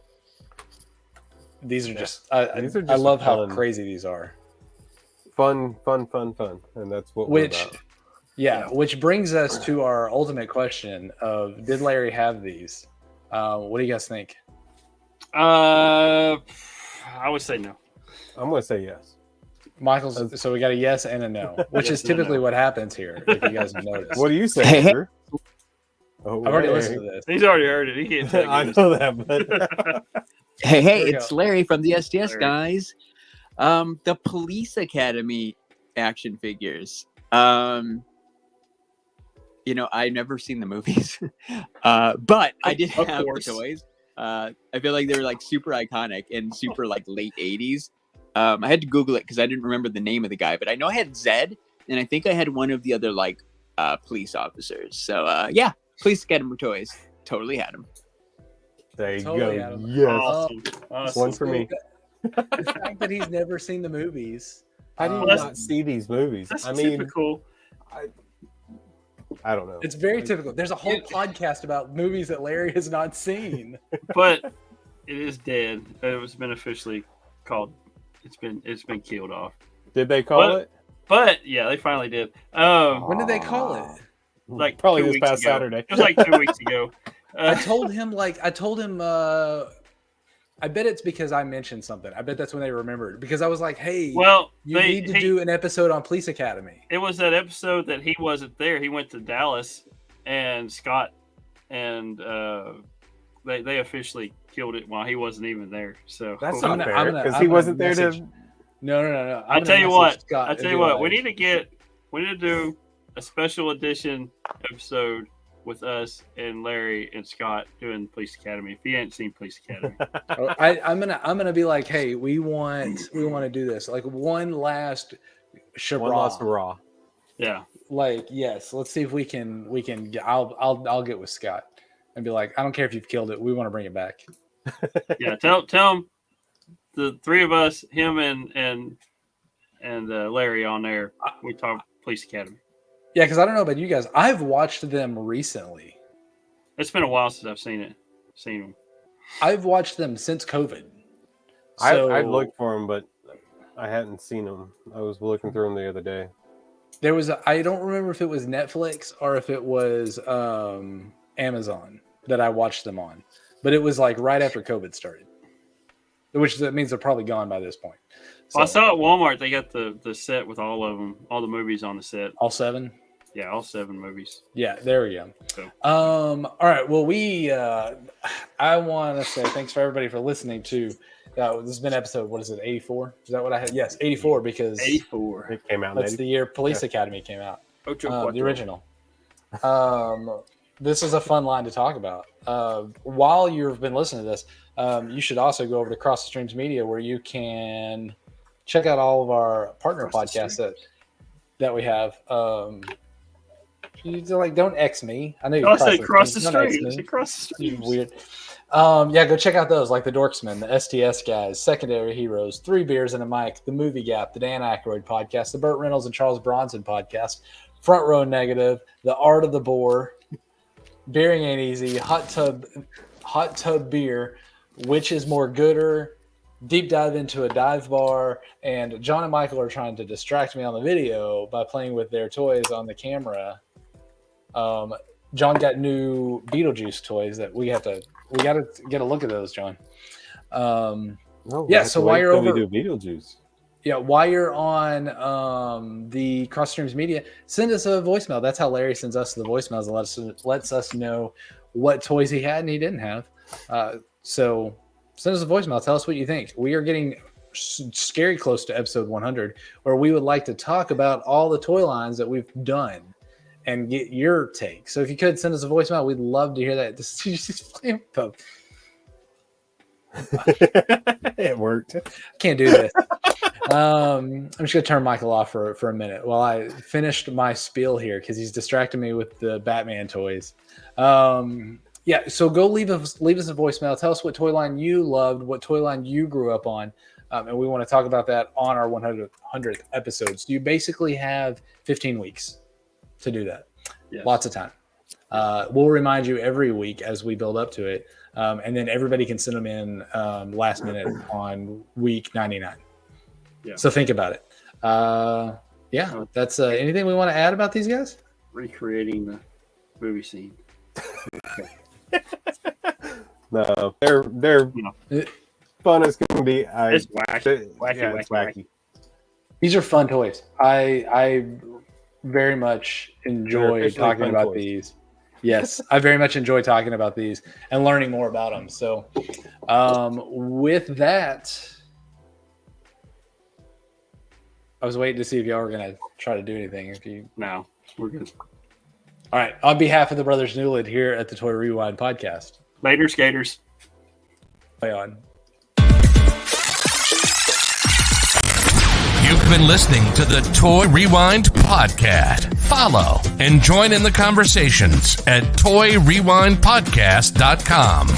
Speaker 4: These are just I love how crazy these are.
Speaker 3: Fun, and that's what we're about.
Speaker 4: Yeah, which brings us to our ultimate question of, did Larry have these? What do you guys think?
Speaker 2: I would say no.
Speaker 3: I'm going to say yes.
Speaker 4: Michael's, so we got a yes and a no, which is typically what happens here, if you guys notice.
Speaker 3: What do you say, Andrew?
Speaker 4: I've already listened to this.
Speaker 2: He's already heard it. He can't take
Speaker 3: I know that, but...
Speaker 5: Hey, it's Larry from the STS guys. The Police Academy action figures. I've never seen the movies, but I did have the toys. I feel like they were like super iconic and super like late 80s. I had to Google it because I didn't remember the name of the guy, but I know I had Zed, and I think I had one of the other like police officers. So yeah, Police Academy toys. Totally had them.
Speaker 3: There you
Speaker 4: Totally
Speaker 3: go.
Speaker 4: Adam.
Speaker 3: Yes.
Speaker 2: Awesome.
Speaker 3: One for me.
Speaker 4: The fact that he's never seen the movies.
Speaker 3: How do you not see these movies?
Speaker 2: That's typical.
Speaker 3: I don't know.
Speaker 4: It's very typical. There's a whole podcast about movies that Larry has not seen.
Speaker 2: But it is dead. It was been officially called. It's been killed off.
Speaker 3: Did they call it?
Speaker 2: But yeah, they finally did.
Speaker 4: When did they call it?
Speaker 2: Like
Speaker 3: probably this past Saturday.
Speaker 2: It was like 2 weeks ago.
Speaker 4: I told him. I bet it's because I mentioned something. I bet that's when they remembered, because I was like, "Hey, you need to do an episode on Police Academy."
Speaker 2: It was that episode that he wasn't there. He went to Dallas, and Scott and they officially killed it while he wasn't even there. So
Speaker 3: that's not fair, because he wasn't there to.
Speaker 4: No.
Speaker 2: I tell you what. We need to do a special edition episode with us and Larry and Scott doing Police Academy. If you ain't seen Police Academy,
Speaker 4: I'm gonna be like, hey, we want to do this, like one last hurrah.
Speaker 2: Yeah.
Speaker 4: Like, yes, let's see if we can. I'll get with Scott and be like, I don't care if you've killed it. We want to bring it back.
Speaker 2: Yeah. Tell him, the three of us, him and Larry on there. We talk Police Academy.
Speaker 4: Yeah, because I don't know about you guys. I've watched them recently.
Speaker 2: It's been a while since I've seen them.
Speaker 4: I've watched them since COVID.
Speaker 3: I looked for them, but I hadn't seen them. I was looking through them the other day.
Speaker 4: There was I don't remember if it was Netflix or if it was Amazon that I watched them on, but it was like right after COVID started, which that means they're probably gone by this point. So,
Speaker 2: well, I saw at Walmart they got the set with all of them, all the movies on the set.
Speaker 4: All 7?
Speaker 2: Yeah, all 7 movies.
Speaker 4: Yeah, there we go.
Speaker 2: So.
Speaker 4: All right. Well, I want to say thanks for everybody for listening to. This has been episode, what is it, 84? Is that what I had? Yes, 84, because
Speaker 2: 84.
Speaker 3: It came out.
Speaker 4: That's the year Police Academy came out.
Speaker 2: The
Speaker 4: The original. this is a fun line to talk about. While you've been listening to this, you should also go over to Cross the Streams Media, where you can check out all of our partner podcasts that we have. Don't X me. I know you
Speaker 2: cross the streams. Cross the streams.
Speaker 4: Weird. Go check out those, like the Dorksmen, the STS guys, Secondary Heroes, 3 Beers and a Mic, the Movie Gap, the Dan Aykroyd podcast, the Burt Reynolds and Charles Bronson podcast, Front Row Negative, the Art of the Boar, Beering Ain't Easy, Hot Tub Beer, Which is More Gooder, Deep Dive into a Dive Bar, and John and Michael are trying to distract me on the video by playing with their toys on the camera. John got new Beetlejuice toys that we got to get a look at those, John. So while you're over,
Speaker 3: we do Beetlejuice.
Speaker 4: Yeah, while you're on the Cross Streams Media, send us a voicemail. That's how Larry sends us the voicemails and lets us know what toys he had and he didn't have. So send us a voicemail. Tell us what you think. We are getting scary close to episode 100, where we would like to talk about all the toy lines that we've done and get your take. So if you could send us a voicemail, we'd love to hear that.
Speaker 3: It worked.
Speaker 4: Can't do this. I'm just gonna turn Michael off for a minute while I finished my spiel here, because he's distracting me with the Batman toys. So go leave us a voicemail. Tell us what toy line you loved, what toy line you grew up on, and we want to talk about that on our 100th episode. So you basically have 15 weeks to do that.
Speaker 2: Yes.
Speaker 4: Lots of time. We'll remind you every week as we build up to it, and then everybody can send them in last minute on week 99.
Speaker 2: Yeah.
Speaker 4: So think about it. That's anything we want to add about these guys?
Speaker 2: Recreating the movie scene.
Speaker 3: No, they're fun as can be.
Speaker 2: It's wacky.
Speaker 4: These are fun toys. I very much enjoy talking about toys. These. Yes, I very much enjoy talking about these and learning more about them. So, with that, I was waiting to see if y'all were going to try to do anything.
Speaker 2: No, we're good.
Speaker 4: All right. On behalf of the Brothers Newland here at the Toy Rewind podcast.
Speaker 2: Later, skaters.
Speaker 4: Play on.
Speaker 1: You've been listening to the Toy Rewind podcast. Follow and join in the conversations at toyrewindpodcast.com.